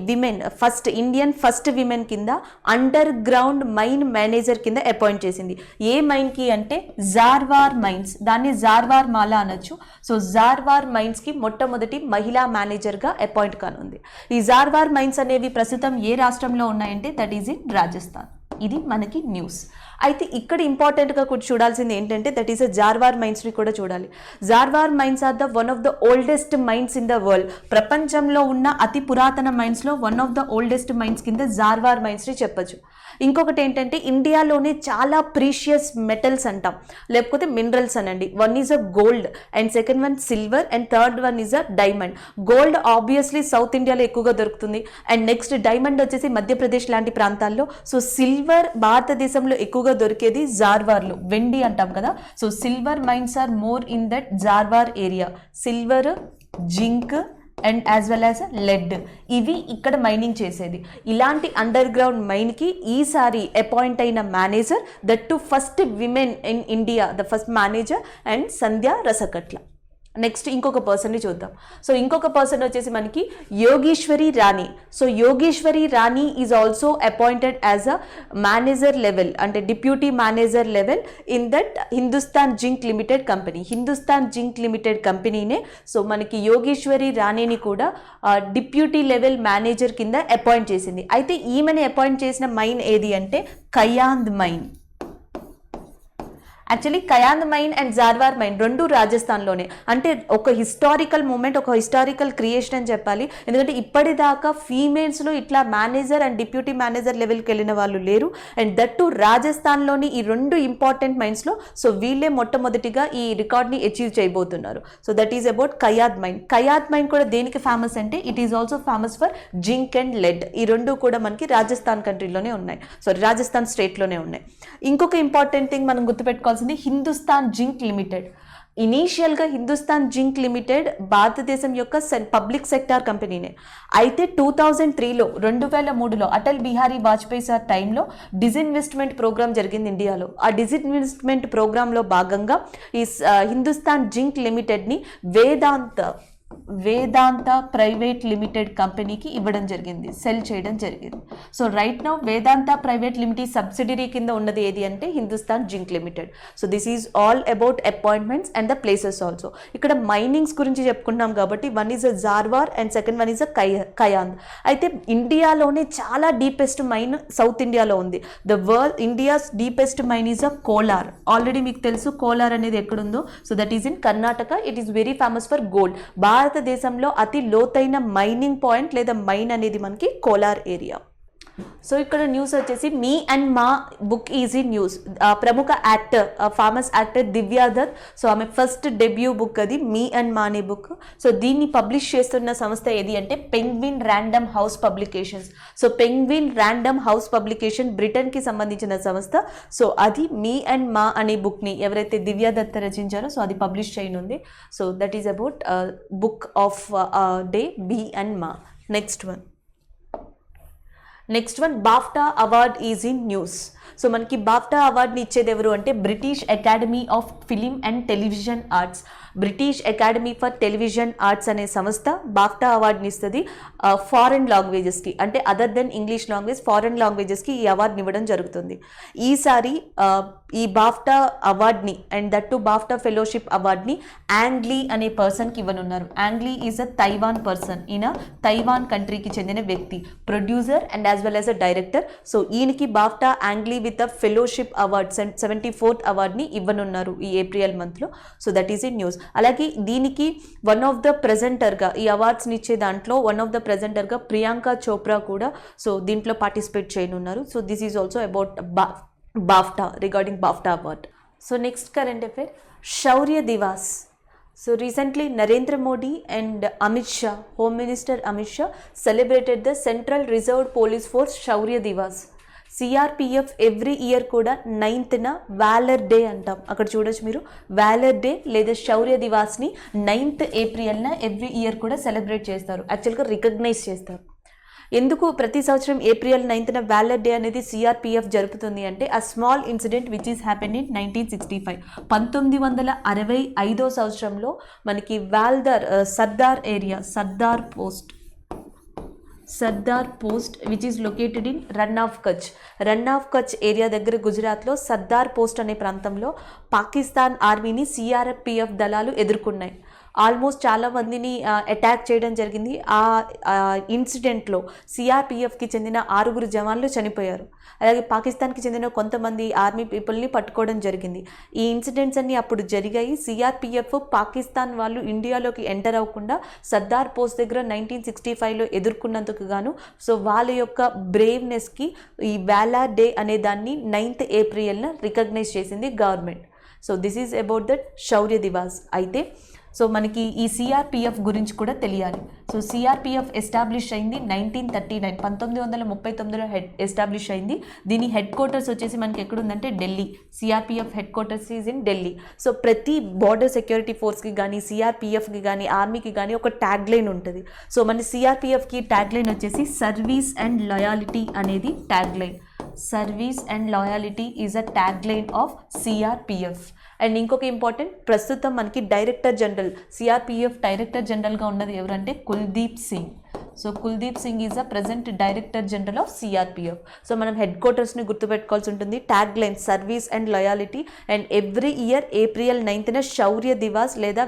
ఇండియన్ ఫస్ట్ విమెన్ కింద అండర్ గ్రౌండ్ మైన్ మేనేజర్ కింద అపాయింట్ చేసింది. ఏ మైన్కి అంటే జార్వార్ మైన్స్, దాన్ని జార్వార్ మాలా అనొచ్చు. సో జార్వార్ మైన్స్కి మొట్టమొదటి మహిళా మేనేజర్గా అపాయింట్ కానుంది. ఈ జార్వార్ మైన్స్ అనేవి ప్రస్తుతం ఏ రాష్ట్రంలో ఉన్నాయంటే దట్ ఈజ్ ఇన్ రాజస్థాన్. ఇది మనకి న్యూస్. అయితే ఇక్కడ ఇంపార్టెంట్గా కూడా చూడాల్సింది ఏంటంటే దట్ ఈస్ అ జార్వార్ మైన్స్ని కూడా చూడాలి. Zawar mines are the one of the oldest mines in the world. ప్రపంచంలో ఉన్న అతి పురాతన మైన్స్లో one of the oldest mines కింద జార్వార్ మైన్స్ని చెప్పచ్చు. ఇంకొకటి ఏంటంటే ఇండియాలోనే చాలా ప్రీషియస్ మెటల్స్ అంటాం, లేకపోతే మినరల్స్ అనండి. One is a gold and second one silver and third one is a diamond. Gold obviously south ఇండియాలో ఎక్కువగా దొరుకుతుంది అండ్ నెక్స్ట్ డైమండ్ వచ్చేసి మధ్యప్రదేశ్ లాంటి ప్రాంతాల్లో. సో సిల్వర్ భారతదేశంలో ఎక్కువగా దొరికేది జార్వార్లో, వెండి అంటాం కదా. So silver mines are more in that Zawar area. Silver, zinc and as well as lead, ఇవి ఇక్కడ మైనింగ్ చేసేది. ఇలాంటి అండర్ గ్రౌండ్ మైన్కి ఈసారి అపాయింట్ అయిన manager that to first women in India, the first manager and Sandhya Rasakatla. Next ఇంకొక పర్సన్ని చూద్దాం. So ఇంకొక పర్సన్ వచ్చేసి మనకి Yogeshwari Rani. So Yogeshwari Rani is also appointed as a manager level, అంటే deputy manager level in that Hindustan Zinc Limited company. Hindustan Zinc Limited కంపెనీనే so మనకి యోగేశ్వరి రాణిని కూడా డిప్యూటీ లెవెల్ మేనేజర్ కింద అపాయింట్ చేసింది. అయితే ఈమెని అపాయింట్ చేసిన మైన్ ఏది అంటే కయాంద్ mine. Actually Kayad mine and Zawar mine రెండు రాజస్థాన్లోనే. అంటే ఒక హిస్టారికల్ మూమెంట్, ఒక హిస్టారికల్ క్రియేషన్ అని చెప్పాలి. ఎందుకంటే ఇప్పటిదాకా ఫీమేల్స్లో ఇట్లా మేనేజర్ అండ్ డిప్యూటీ మేనేజర్ లెవెల్కి వెళ్ళిన వాళ్ళు లేరు. అండ్ దట్ టు రాజస్థాన్లోని ఈ రెండు ఇంపార్టెంట్ మైన్స్లో సో వీళ్ళే మొట్టమొదటిగా ఈ రికార్డ్ని అచీవ్ చేయబోతున్నారు. So that is about Kayad mine. Kayad mine కూడా దేనికి ఫేమస్ అంటే it is also famous for zinc and lead. ఈ రెండు కూడా మనకి రాజస్థాన్ కంట్రీలోనే ఉన్నాయి, సారీ రాజస్థాన్ స్టేట్లోనే ఉన్నాయి. ఇంకొక ఇంపార్టెంట్ థింగ్ మనం గుర్తుపెట్టుకోవాల్సింది హిందుస్థాన్ జింక్ లిమిటెడ్. ఇనీషియల్గా హిందుస్థాన్ జింక్ లిమిటెడ్ భారతదేశం యొక్క పబ్లిక్ సెక్టార్ కంపెనీనే. అయితే 2003లో 2003లో అటల్ బిహారీ వాజ్పేయి సార్ టైంలో డిజిన్వెస్ట్మెంట్ ప్రోగ్రామ్ జరిగింది ఇండియాలో. ఆ డిజిన్వెస్ట్మెంట్ ప్రోగ్రాంలో భాగంగా ఈ హిందుస్థాన్ జింక్ లిమిటెడ్ని వేదాంత ప్రైవేట్ లిమిటెడ్ కంపెనీకి ఇవ్వడం జరిగింది, సెల్ చేయడం జరిగింది. So right now Vedanta Private Limited subsidiary కింద ఉన్నది ఏది అంటే Hindustan Zinc Limited. So this is all about appointments and the places also. ఇక్కడ మైనింగ్స్ గురించి చెప్పుకున్నాం కాబట్టి one is a Zawar and second one is అ కయాంద్. అయితే ఇండియాలోనే చాలా డీపెస్ట్ మైన్ సౌత్ ఇండియాలో ఉంది. India's deepest mine is a Kolar. Already మీకు తెలుసు కోలార్ అనేది ఎక్కడుందో. So that is in Karnataka. It is very famous for gold. భారతదేశంలో అతి లోతైన మైనింగ్ పాయింట్ లేదా మైన్ అనేది మనకి కోలార్ ఏరియా. సో ఇక్కడ న్యూస్ వచ్చేసి me and ma book easy news. ప్రముఖ actor, famous actor Divya Dutt. So ఆమె ఫస్ట్ డెబ్యూ బుక్ అది మీ అండ్ మా అనే బుక్. సో దీన్ని పబ్లిష్ చేస్తున్న సంస్థ ఏది అంటే Penguin Random House publications. So Penguin Random House publication బ్రిటన్కి సంబంధించిన సంస్థ. సో అది మీ అండ్ మా అనే బుక్ని ఎవరైతే దివ్యా దత్ రచించారో సో అది పబ్లిష్ చేయనుంది. So that is about book of the me and Ma. Next one BAFTA award is in news. So మనకి బాఫ్టా అవార్డ్ని ఇచ్చేది ఎవరు అంటే British Academy of Film and Television Arts. British Academy for Television Arts అనే సంస్థ BAFTA అవార్డ్ని ఇస్తుంది foreign లాంగ్వేజెస్కి, అంటే other than English language foreign లాంగ్వేజెస్కి ఈ అవార్డ్ని ఇవ్వడం జరుగుతుంది. ఈసారి ఈ బాఫ్టా అవార్డ్ని and that to BAFTA fellowship అవార్డ్ని యాంగ్లీ అనే పర్సన్కి ఇవ్వనున్నారు. Ang Lee is a Taiwan person. ఈయన తైవాన్ కంట్రీకి చెందిన వ్యక్తి, producer and as well as a director. So ఈయనకి BAFTA Ang Lee with a fellowship award 74th అవార్డ్ని ఇవ్వనున్నారు ఈ ఏప్రిల్ మంత్లో. So that is in news. అలాగే దీనికి వన్ ఆఫ్ ద ప్రెజెంటర్గా ఈ అవార్డ్స్ని ఇచ్చే దాంట్లో వన్ ఆఫ్ ద ప్రెజెంటర్గా ప్రియాంక చోప్రా కూడా సో దీంట్లో పార్టిసిపేట్ చేయనున్నారు. So this is also about BAFTA, regarding BAFTA award. So next current affair, Shaurya Diwas. So recently Narendra Modi and Amit Shah, Home Minister Amit Shah, celebrated the Central Reserve Police Force Shaurya Divas. CRPF every year కూడా 9th Waller day అంటాం. అక్కడ చూడొచ్చు మీరు, Waller day లేదా శౌర్య దివాస్ని 9th ఏప్రిల్న every year కూడా celebrate చేస్తారు, యాక్చువల్గా recognise చేస్తారు. ఎందుకు ప్రతి సంవత్సరం ఏప్రిల్ 9th వాలర్ డే అనేది సిఆర్పిఎఫ్ జరుపుతుంది అంటే ఆ small incident which is happen in 1965. 1955 సంవత్సరంలో మనకి Sardar area, Sardar post which is located in run of Kutch area దగ్గర గుజరాత్లో సర్దార్ పోస్ట్ అనే ప్రాంతంలో పాకిస్తాన్ ఆర్మీని సిఆర్పిఎఫ్ దళాలు ఎదుర్కొన్నాయి. ఆల్మోస్ట్ చాలా మందిని అటాక్ చేయడం జరిగింది. ఆ ఇన్సిడెంట్లో సిఆర్పిఎఫ్కి చెందిన 6 జవాన్లు చనిపోయారు. అలాగే పాకిస్తాన్కి చెందిన కొంతమంది ఆర్మీ పీపుల్ని పట్టుకోవడం జరిగింది. ఈ ఇన్సిడెంట్స్ అన్నీ అప్పుడు జరిగాయి. సిఆర్పిఎఫ్ పాకిస్తాన్ వాళ్ళు ఇండియాలోకి ఎంటర్ అవ్వకుండా సర్దార్ పోస్ట్ దగ్గర 1965లో ఎదుర్కొన్నందుకు గాను సో వాళ్ళ యొక్క బ్రేవ్నెస్కి ఈ వాలార్ డే అనే దాన్ని 9th ఏప్రిల్న రికగ్నైజ్ చేసింది government. So this is about that Shaurya Diwas. అయితే సో మనకి ఈ సిఆర్పిఎఫ్ గురించి కూడా తెలియాలి. సో సిఆర్పిఎఫ్ ఎస్టాబ్లిష్ అయింది 1939, 1939లో ఎస్టాబ్లిష్ అయింది. దీని హెడ్ క్వార్టర్స్ వచ్చేసి మనకి ఎక్కడుందంటే Delhi. CRPF headquarters is in Delhi. So ప్రతి బార్డర్ సెక్యూరిటీ ఫోర్స్కి కానీ సిఆర్పిఎఫ్కి కానీ ఆర్మీకి కానీ ఒక ట్యాగ్ లైన్ ఉంటుంది. సో మన సిఆర్పిఎఫ్కి ట్యాగ్ లైన్ వచ్చేసి సర్వీస్ అండ్ లాయాలిటీ అనేది tag line. Service and loyalty is a tag line of CRPF. And ఇంకొక ఇంపార్టెంట్, ప్రస్తుతం మనకి డైరెక్టర్ జనరల్ సిఆర్పిఎఫ్ డైరెక్టర్ జనరల్గా ఉన్నది ఎవరంటే Kuldeep Singh. So Kuldeep Singh is a present director general of CRPF. So మనం head క్వార్టర్స్ని గుర్తుపెట్టుకోవాల్సి ఉంటుంది. Tag line service and loyalty. And every year April 9th శౌర్య దివాస్ లేదా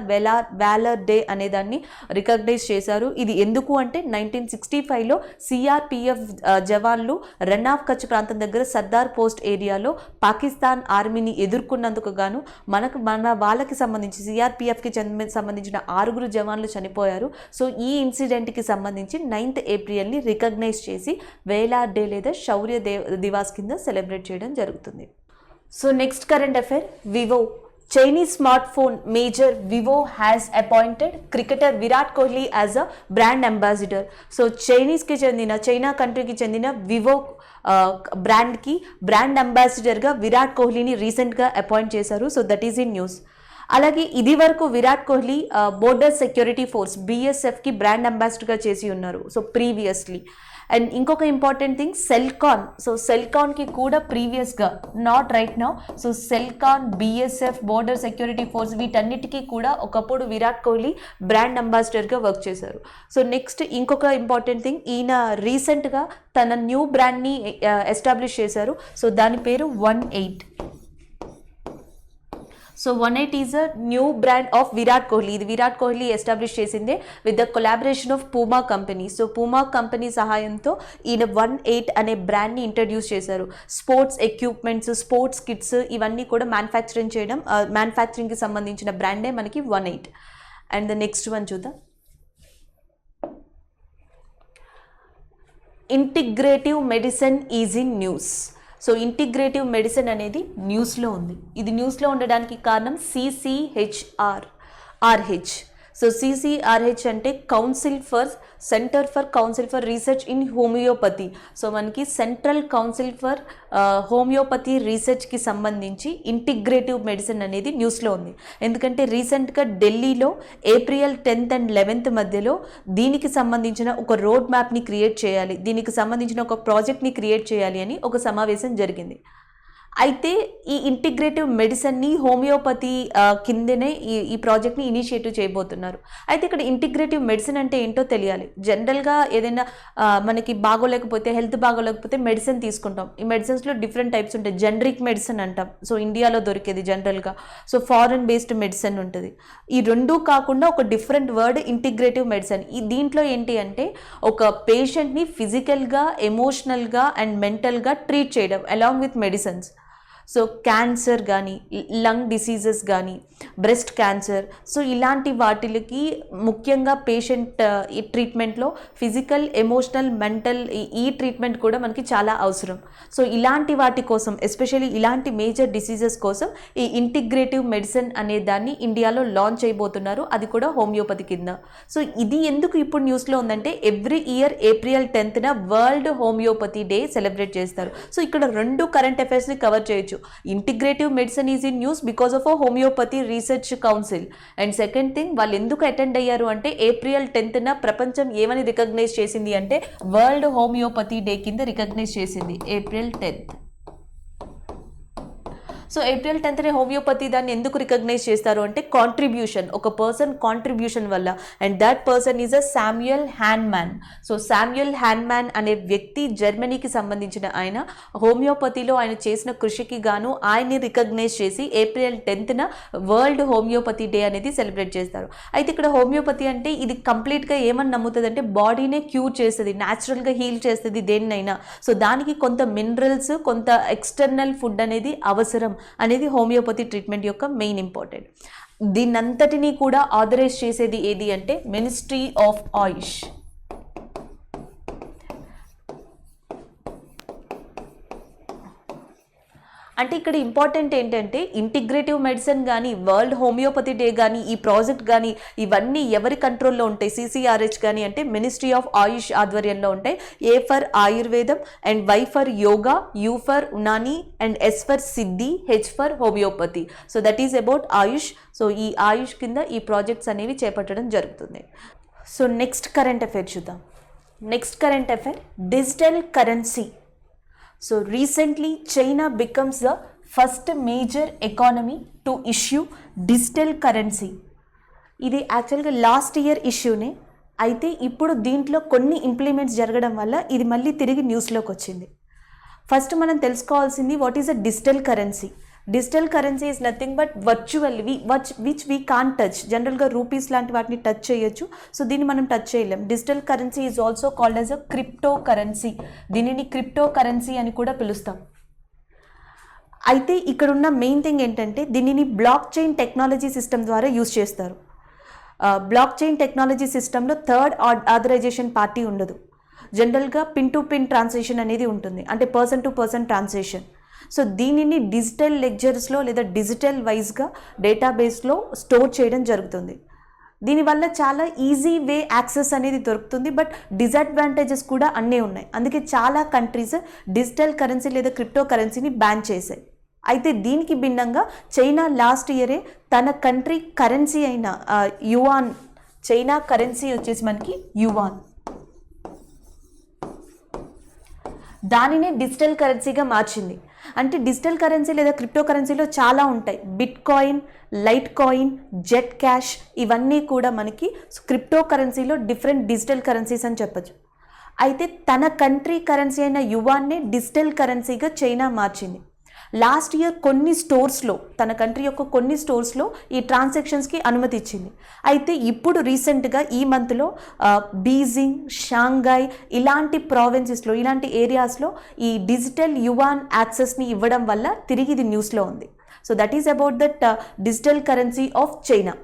Waller day అనేదాన్ని రికగ్నైజ్ చేశారు. ఇది ఎందుకు అంటే 1965లో సిఆర్పిఎఫ్ జవాన్లు రన్ ఆఫ్ కచ్ ప్రాంతం దగ్గర సర్దార్ పోస్ట్ ఏరియాలో పాకిస్తాన్ ఆర్మీని ఎదుర్కొన్నందుకు గాను మన వాళ్ళకి సంబంధించి సిఆర్పిఎఫ్కి సంబంధించిన 6 జవాన్లు చనిపోయారు. సో ఈ ఇన్సిడెంట్కి సంబంధించి 9th ఏప్రిల్ని రికగ్నైజ్ చేసి వేలార్ డే లేదా శౌర్య దివాస్ కింద సెలబ్రేట్ చేయడం జరుగుతుంది. So next current affair, Vivo Chinese smartphone major Vivo has appointed cricketer Virat Kohli as a brand ambassador. So China కంట్రీకి చెందిన వివో బ్రాండ్కి బ్రాండ్ అంబాసిడర్గా విరాట్ కోహ్లీని రీసెంట్గా అపాయింట్ చేశారు. So that is in news. అలాగే ఇది వరకు Virat Kohli border security force BSFకి బ్రాండ్ అంబాసిడర్గా చేసి ఉన్నారు. So previously. అండ్ ఇంకొక ఇంపార్టెంట్ థింగ్ సెల్కాన్. సో సెల్కాన్కి కూడా ప్రీవియస్గా, not right now, so Celkon, BSF, border security force వీటన్నిటికీ కూడా ఒకప్పుడు విరాట్ కోహ్లీ బ్రాండ్ అంబాసిడర్గా వర్క్ చేశారు. సో నెక్స్ట్ ఇంకొక ఇంపార్టెంట్ థింగ్, ఈయన రీసెంట్గా తన న్యూ బ్రాండ్ని ఎస్టాబ్లిష్ చేశారు. సో దాని పేరు 18. So 18 is a new brand of Virat Kohli. ఇది విరాట్ కోహ్లీ ఎస్టాబ్లిష్ చేసిందే with the collaboration of Puma company. So Puma company సహాయంతో ఈయన 18 అనే బ్రాండ్ని ఇంట్రడ్యూస్ చేశారు. స్పోర్ట్స్ ఎక్విప్మెంట్స్, స్పోర్ట్స్ కిట్స్ ఇవన్నీ కూడా మ్యానుఫ్యాక్చరింగ్కి సంబంధించిన బ్రాండే మనకి 18. అండ్ ద నెక్స్ట్ వన్ చూద్దాం. Integrative medicine is in news. So integrative medicine అనేది న్యూస్లో ఉంది. ఇది న్యూస్లో ఉండడానికి కారణం CCHRH. సో CCRH అంటే centre for council for research in homeopathy. So మనకి సెంట్రల్ కౌన్సిల్ ఫర్ హోమియోపతి రీసెర్చ్కి సంబంధించి ఇంటిగ్రేటివ్ మెడిసిన్ అనేది న్యూస్లో ఉంది. ఎందుకంటే రీసెంట్గా ఢిల్లీలో April 10th and 11th మధ్యలో దీనికి సంబంధించిన ఒక రోడ్ మ్యాప్ని క్రియేట్ చేయాలి, దీనికి సంబంధించిన ఒక ప్రాజెక్ట్ని క్రియేట్ చేయాలి అని ఒక సమావేశం జరిగింది. అయితే ఈ ఇంటిగ్రేటివ్ మెడిసిన్ని హోమియోపతి కిందనే ఈ ప్రాజెక్ట్ని ఇనిషియేటివ్ చేయబోతున్నారు. అయితే ఇక్కడ ఇంటిగ్రేటివ్ మెడిసిన్ అంటే ఏంటో తెలియాలి. జనరల్గా ఏదైనా మనకి హెల్త్ బాగోలేకపోతే మెడిసిన్ తీసుకుంటాం. ఈ మెడిసిన్స్లో డిఫరెంట్ టైప్స్ ఉంటాయి. జనరిక్ మెడిసిన్ అంటాం, సో ఇండియాలో దొరికేది జనరల్గా. సో ఫారెన్ బేస్డ్ మెడిసిన్ ఉంటుంది. ఈ రెండూ కాకుండా ఒక డిఫరెంట్ వర్డ్ ఇంటిగ్రేటివ్ మెడిసిన్. దీంట్లో ఏంటి అంటే ఒక పేషెంట్ని ఫిజికల్గా, ఎమోషనల్గా అండ్ మెంటల్గా ట్రీట్ చేయడం along with medicines. So cancer కానీ, లంగ్ డిసీజెస్ కానీ, బ్రెస్ట్ క్యాన్సర్, సో ఇలాంటి వాటికి ముఖ్యంగా పేషెంట్ ఈ ట్రీట్మెంట్లో ఫిజికల్, ఎమోషనల్, మెంటల్ ఈ ట్రీట్మెంట్ కూడా మనకి చాలా అవసరం. సో ఇలాంటి వాటి కోసం, ఎస్పెషల్లీ ఇలాంటి మేజర్ డిసీజెస్ కోసం ఈ ఇంటిగ్రేటివ్ మెడిసిన్ అనే దాన్ని ఇండియాలో లాంచ్ చేయబోతున్నారు, అది కూడా హోమియోపతి కింద. సో ఇది ఎందుకు ఇప్పుడు న్యూస్లో ఉందంటే every year April 10th world homeopathy day celebrate చేస్తారు. సో ఇక్కడ 2 కరెంట్ అఫైర్స్ని కవర్ చేయొచ్చు. Integrative medicine is in news because of homeopathy research council. And second thing, వాళ్ళు ఎందుకు అటెండ్ అయ్యారు అంటే April 10th ప్రపంచం ఏమని రికగ్నైజ్ చేసింది అంటే వరల్డ్ హోమియోపతి డే కింద రికగ్నైజ్ చేసింది April 10th. So April 10th homeopathy దాన్ని ఎందుకు రికగ్నైజ్ చేస్తారు అంటే కాంట్రిబ్యూషన్, ఒక పర్సన్ కాంట్రిబ్యూషన్ వల్ల. And that person is a Samuel Hahnemann. So Samuel Hahnemann అనే వ్యక్తి జర్మనీకి సంబంధించిన ఆయన. హోమియోపతిలో ఆయన చేసిన కృషికి గాను ఆయన్ని రికగ్నైజ్ చేసి April 10th world homeopathy day అనేది సెలబ్రేట్ చేస్తారు. అయితే ఇక్కడ హోమియోపతి అంటే ఇది కంప్లీట్గా ఏమని నమ్ముతుంది అంటే బాడీనే క్యూర్ చేస్తుంది, న్యాచురల్గా హీల్ చేస్తుంది దేన్నైనా. సో దానికి కొంత మినరల్స్, కొంత ఎక్స్టర్నల్ ఫుడ్ అనేది అవసరం అనేది హోమియోపతి ట్రీట్మెంట్ యొక్క మెయిన్ ఇంపార్టెంట్. దీన్నంతటినీ కూడా ఆథరైజ్ చేసేది ఏది అంటే మినిస్ట్రీ ఆఫ్ ఆయుష్. అంటే ఇక్కడ ఇంపార్టెంట్ ఏంటంటే ఇంటిగ్రేటివ్ మెడిసిన్ కానీ, వరల్డ్ హోమియోపతి డే కానీ, ఈ ప్రాజెక్ట్ కానీ ఇవన్నీ ఎవరి కంట్రోల్లో ఉంటాయి? CCRH కానీ అంటే మినిస్ట్రీ ఆఫ్ ఆయుష్ ఆధ్వర్యంలో ఉంటాయి. A ఫర్ ఆయుర్వేదం and Y for yoga, U for Unani and S for Siddhi, H for homeopathy. So that is about AYUSH. So ఈ ఆయుష్ కింద ఈ ప్రాజెక్ట్స్ అనేవి చేపట్టడం జరుగుతుంది. సో నెక్స్ట్ కరెంట్ అఫైర్ చూద్దాం. Next current affair digital currency. So recently China becomes the first major economy to issue digital currency. ఇది యాక్చువల్గా last year ఇష్యూనే, అయితే ఇప్పుడు దీంట్లో కొన్ని ఇంప్లిమెంట్స్ జరగడం వల్ల ఇది మళ్ళీ తిరిగి న్యూస్లోకి వచ్చింది. ఫస్ట్ మనం తెలుసుకోవాల్సింది what is a digital currency. Digital currency is nothing but virtual which we can touch. జనరల్గా రూపీస్ లాంటి వాటిని టచ్ చేయొచ్చు, సో దీన్ని మనం టచ్ చేయలేం. Digital currency is also called as a cryptocurrency. దీనిని క్రిప్టో కరెన్సీ అని కూడా పిలుస్తాం. అయితే ఇక్కడ ఉన్న మెయిన్ థింగ్ ఏంటంటే దీనిని బ్లాక్ చైన్ టెక్నాలజీ సిస్టమ్ ద్వారా యూజ్ చేస్తారు. బ్లాక్ చైన్ టెక్నాలజీ సిస్టంలో థర్డ్ ఆథరైజేషన్ పార్టీ ఉండదు. జనరల్గా పిన్ టు పిన్ ట్రాన్సాక్షన్ అనేది ఉంటుంది, అంటే person to person transaction. So దీనిని డిజిటల్ లెడ్జర్స్లో లేదా డిజిటల్ వైజ్గా డేటాబేస్లో స్టోర్ చేయడం జరుగుతుంది. దీనివల్ల చాలా ఈజీ వే యాక్సెస్ అనేది దొరుకుతుంది, బట్ డిసడ్వాంటేజెస్ కూడా అన్నీ ఉన్నాయి. అందుకే చాలా కంట్రీస్ డిజిటల్ కరెన్సీ లేదా క్రిప్టో కరెన్సీని బ్యాన్ చేశాయి. అయితే దీనికి భిన్నంగా చైనా లాస్ట్ ఇయరే తన కంట్రీ కరెన్సీ అయిన యువాన్, చైనా కరెన్సీ వచ్చేసి మనకి యువాన్, దానిని డిజిటల్ కరెన్సీగా మార్చింది. అంటే డిజిటల్ కరెన్సీ లేదా క్రిప్టో కరెన్సీలో చాలా ఉంటాయి. Bit coin, light coin, jet cash ఇవన్నీ కూడా మనకి క్రిప్టో కరెన్సీలో డిఫరెంట్ డిజిటల్ కరెన్సీస్ అని చెప్పచ్చు. అయితే తన కంట్రీ కరెన్సీ అయిన యువాన్నే డిజిటల్ కరెన్సీగా చైనా మార్చింది. లాస్ట్ ఇయర్ కొన్ని స్టోర్స్లో, తన కంట్రీ యొక్క కొన్ని స్టోర్స్లో ఈ ట్రాన్సాక్షన్స్కి అనుమతి ఇచ్చింది. అయితే ఇప్పుడు రీసెంట్గా ఈ మంత్లో బీజింగ్, షాంఘై ఇలాంటి ప్రావిన్సెస్లో, ఇలాంటి ఏరియాస్లో ఈ డిజిటల్ యువాన్ యాక్సెస్ని ఇవ్వడం వల్ల తిరిగి ఇది న్యూస్లో ఉంది. So that is about that digital currency of China.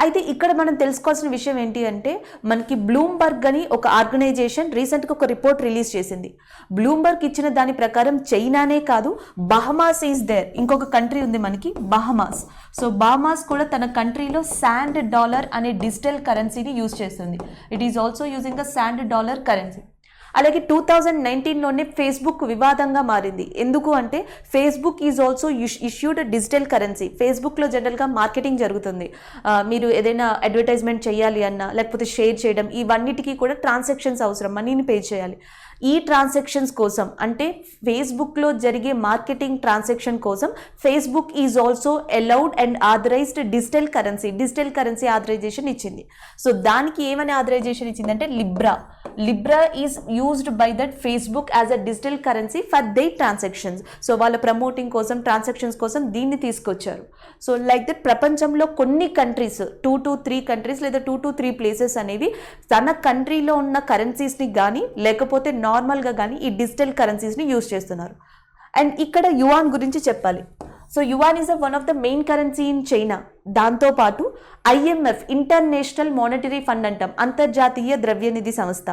అయితే ఇక్కడ మనం తెలుసుకోవాల్సిన విషయం ఏంటి అంటే మనకి బ్లూంబర్గ్ అని ఒక ఆర్గనైజేషన్ రీసెంట్గా ఒక రిపోర్ట్ రిలీజ్ చేసింది. బ్లూంబర్గ్ ఇచ్చిన దాని ప్రకారం చైనానే కాదు, బహమాస్ ఈజ్ దేర్, ఇంకొక కంట్రీ ఉంది మనకి బహమాస్. సో బహమాస్ కూడా తన కంట్రీలో శాండ్ డాలర్ అనే డిజిటల్ కరెన్సీని యూజ్ చేస్తుంది. It is also using a sand dollar currency. అలాగే 2019లోనే ఫేస్బుక్ వివాదంగా మారింది. ఎందుకు అంటే Facebook is also issued digital currency. ఫేస్బుక్లో జనరల్గా మార్కెటింగ్ జరుగుతుంది. మీరు ఏదైనా అడ్వర్టైజ్మెంట్ చేయాలి అన్నా, లేకపోతే షేర్ చేయడం, ఇవన్నిటికీ కూడా ట్రాన్సాక్షన్స్ అవసరం, మనీని పే చేయాలి. ఈ ట్రాన్సాక్షన్స్ కోసం, అంటే ఫేస్బుక్లో జరిగే మార్కెటింగ్ ట్రాన్సాక్షన్ కోసం Facebook is also allowed and authorised digital currency authorisation ఇచ్చింది. సో దానికి ఏమని ఆథరైజేషన్ ఇచ్చిందంటే Libra is used by that Facebook as a digital currency for they transactions. So వాళ్ళ ప్రమోటింగ్ కోసం, ట్రాన్సాక్షన్స్ కోసం దీన్ని తీసుకొచ్చారు. సో లైక్ దట్ ప్రపంచంలో కొన్ని కంట్రీస్, 2 to 3 కంట్రీస్ లేదా 2 to 3 ప్లేసెస్ అనేవి తన కంట్రీలో ఉన్న కరెన్సీస్ని కానీ లేకపోతే నార్మల్గా కానీ ఈ డిజిటల్ కరెన్సీస్ని యూజ్ చేస్తున్నారు. అండ్ ఇక్కడ యువాన్ గురించి చెప్పాలి. So yuan is one of the main currency in China. దాంతోపాటు IMF, ఇంటర్నేషనల్ మానిటరీ ఫండ్ అంటాం, అంతర్జాతీయ ద్రవ్యనిధి సంస్థ,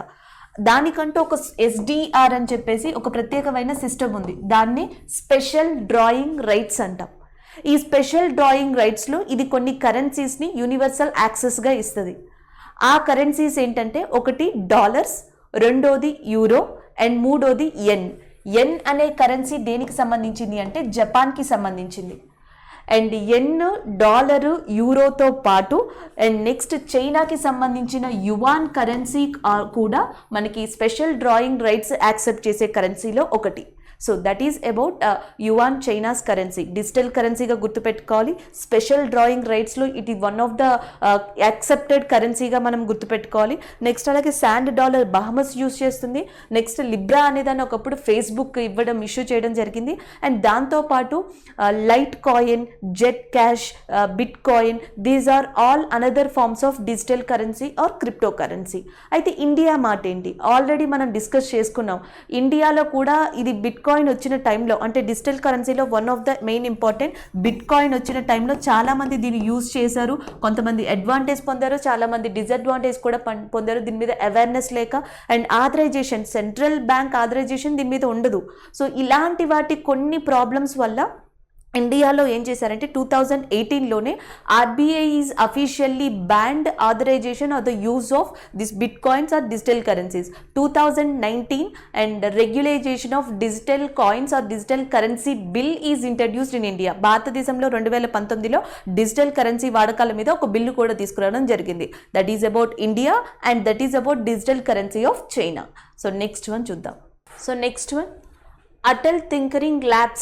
దానికంటూ ఒక SDR అని చెప్పేసి ఒక ప్రత్యేకమైన సిస్టమ్ ఉంది. దాన్ని స్పెషల్ డ్రాయింగ్ రైట్స్ అంటాం. ఈ స్పెషల్ డ్రాయింగ్ రైట్స్లో ఇది కొన్ని కరెన్సీస్ని యూనివర్సల్ యాక్సెస్గా ఇస్తుంది. ఆ కరెన్సీస్ ఏంటంటే ఒకటి డాలర్స్, రెండోది యూరో అండ్ మూడోది యెన్. యెన్ అనే కరెన్సీ దేనికి సంబంధించింది అంటే జపాన్కి సంబంధించింది. అండ్ యెన్, డాలరు, యూరోతో పాటు అండ్ నెక్స్ట్ చైనాకి సంబంధించిన యువాన్ కరెన్సీ కూడా మనకి స్పెషల్ డ్రాయింగ్ రైట్స్ యాక్సెప్ట్ చేసే కరెన్సీలో ఒకటి. So that is about yuan China's currency. Digital కరెన్సీగా గుర్తుపెట్టుకోవాలి. స్పెషల్ డ్రాయింగ్ రైట్స్లో ఇట్ ఈ వన్ ఆఫ్ ద యాక్సెప్టెడ్ కరెన్సీగా మనం గుర్తుపెట్టుకోవాలి. నెక్స్ట్ అలాగే శాండ్ డాలర్ బహమస్ యూస్ చేస్తుంది. నెక్స్ట్ లిబ్రా అనేదాన్ని ఒకప్పుడు ఫేస్బుక్ ఇష్యూ చేయడం జరిగింది. అండ్ దాంతోపాటు Litecoin, Zcash, Bitcoin, these are all another forms of digital currency or cryptocurrency. అయితే ఇండియా మాట ఏంటి, ఆల్రెడీ మనం డిస్కస్ చేసుకున్నాం. ఇండియాలో కూడా ఇది బిట్ కాయిన్ వచ్చిన టైంలో, అంటే డిజిటల్ కరెన్సీలో one of the main important bit coin వచ్చిన టైంలో చాలామంది దీన్ని యూజ్ చేశారు. కొంతమంది అడ్వాంటేజ్ పొందారు, చాలామంది డిసడ్వాంటేజ్ కూడా పొందారు. దీని మీద అవేర్నెస్ లేక and authorisation, central bank authorisation దీని మీద ఉండదు. సో ఇలాంటి వాటి కొన్ని ప్రాబ్లమ్స్ వల్ల ఇండియాలో ఏం చేశారంటే 2018లోనే RBI is officially banned authorisation of the use of this Bitcoins or digital currencies. 2019 and regulation of digital coins or digital currency bill is introduced in India. భారతదేశంలో 2019లో డిజిటల్ కరెన్సీ వాడకాల మీద ఒక bill కూడా తీసుకురావడం జరిగింది. That is about India and that is about digital currency of China. So next one చూద్దాం. So next one, Atal Tinkering Labs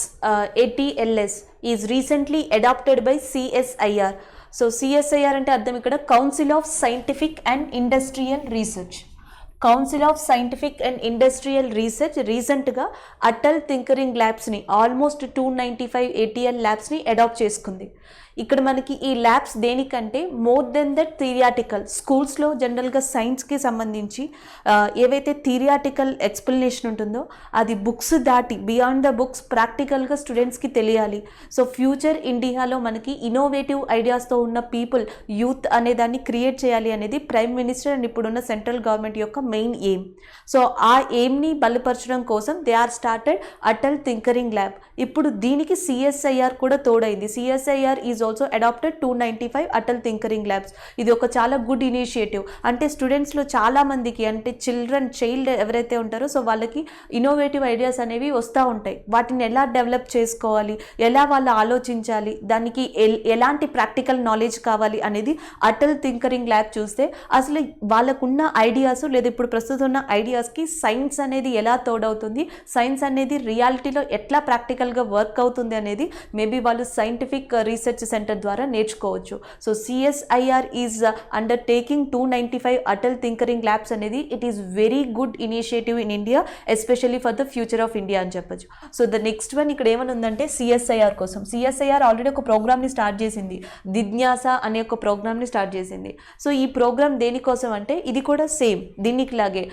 ATLS is recently adopted by CSIR. So CSIR అంటే అర్థం ఇక్కడ council of scientific and Industrial research. Council of scientific and Industrial research రీసెంట్గా Atal tinkering ల్యాబ్స్ని almost 295 ATL ల్యాబ్స్ని adapt చేసుకుంది. ఇక్కడ మనకి ఈ labs దేనికంటే more than that థిరియాటికల్, స్కూల్స్లో జనరల్గా సైన్స్కి సంబంధించి ఏవైతే థిరియాటికల్ ఎక్స్ప్లెనేషన్ ఉంటుందో అది బుక్స్ దాటి బియాండ్ ద బుక్స్ ప్రాక్టికల్గా స్టూడెంట్స్కి తెలియాలి. సో ఫ్యూచర్ ఇండియాలో మనకి ఇన్నోవేటివ్ ఐడియాస్తో ఉన్న పీపుల్, యూత్ అనే దాన్ని క్రియేట్ చేయాలి అనేది ప్రైమ్ మినిస్టర్ అండ్ ఇప్పుడున్న సెంట్రల్ గవర్నమెంట్ యొక్క మెయిన్ ఎయిమ్. సో ఆ ఎయిమ్ని బలపరచడం కోసం they are started Atal Tinkering Lab. ఇప్పుడు దీనికి సిఎస్ఐఆర్ కూడా తోడైంది. CSIR is also adopted 295 Atal Tinkering Labs. ఇది ఒక చాలా గుడ్ ఇనిషియేటివ్. అంటే స్టూడెంట్స్లో చాలా మందికి, అంటే చైల్డ్ ఎవరైతే ఉంటారో సో వాళ్ళకి ఇన్నోవేటివ్ ఐడియాస్ అనేవి వస్తూ ఉంటాయి. వాటిని ఎలా డెవలప్ చేసుకోవాలి, ఎలా వాళ్ళు ఆలోచించాలి, దానికి ఎలాంటి ప్రాక్టికల్ నాలెడ్జ్ కావాలి అనేది అటల్ థింకరింగ్ ల్యాబ్ చూస్తే అసలు వాళ్ళకున్న ఐడియాస్ లేదా ఇప్పుడు ప్రస్తుతం ఉన్న ఐడియాస్కి సైన్స్ అనేది ఎలా తోడవుతుంది, సైన్స్ అనేది రియాలిటీలో ఎట్లా ప్రాక్టికల్గా వర్క్ అవుతుంది అనేది మేబీ వాళ్ళు సైంటిఫిక్ రీసెర్చ్ సెంటర్ ద్వారా నేర్చుకోవచ్చు. So CSIR is undertaking 295 Atal Tinkering Labs అనేది it is very good initiative in India, especially for the future of India అని చెప్పచ్చు. సో ద నెక్స్ట్ వన్ ఇక్కడ ఏమని ఉందంటే సిఎస్ఐఆర్ కోసం. సిఎస్ఐఆర్ ఆల్రెడీ ఒక ప్రోగ్రామ్ని స్టార్ట్ చేసింది, జిజ్ఞాస అనే ఒక ప్రోగ్రామ్ని స్టార్ట్ చేసింది. సో ఈ ప్రోగ్రామ్ దేనికోసం అంటే ఇది కూడా సేమ్ దీనికి లాగే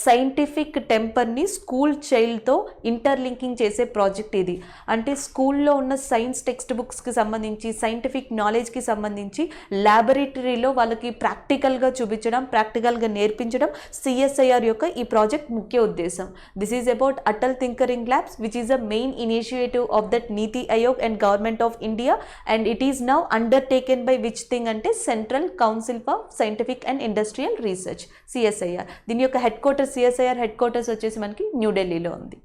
సైంటిఫిక్ టెంపర్ని స్కూల్ చైల్డ్తో ఇంటర్లింకింగ్ చేసే ప్రాజెక్ట్ ఇది. అంటే స్కూల్లో ఉన్న సైన్స్ టెక్స్ట్ బుక్స్కి సంబంధించి, సైంటిఫిక్ నాలెడ్జ్కి సంబంధించి ల్యాబొరేటరీలో వాళ్ళకి ప్రాక్టికల్గా చూపించడం, ప్రాక్టికల్గా నేర్పించడం సిఎస్ఐఆర్ యొక్క ఈ ప్రాజెక్ట్ ముఖ్య ఉద్దేశం. This is about Atal Tinkering Labs which is the main initiative of that NITI Aayog and government of India and it is now undertaken by which thing అంటే Central Council for Scientific and Industrial Research, CSIR. దీని యొక్క headquarters, CSIR headquarters వచ్చేసి మనకి న్యూఢిల్లీలో ఉంది.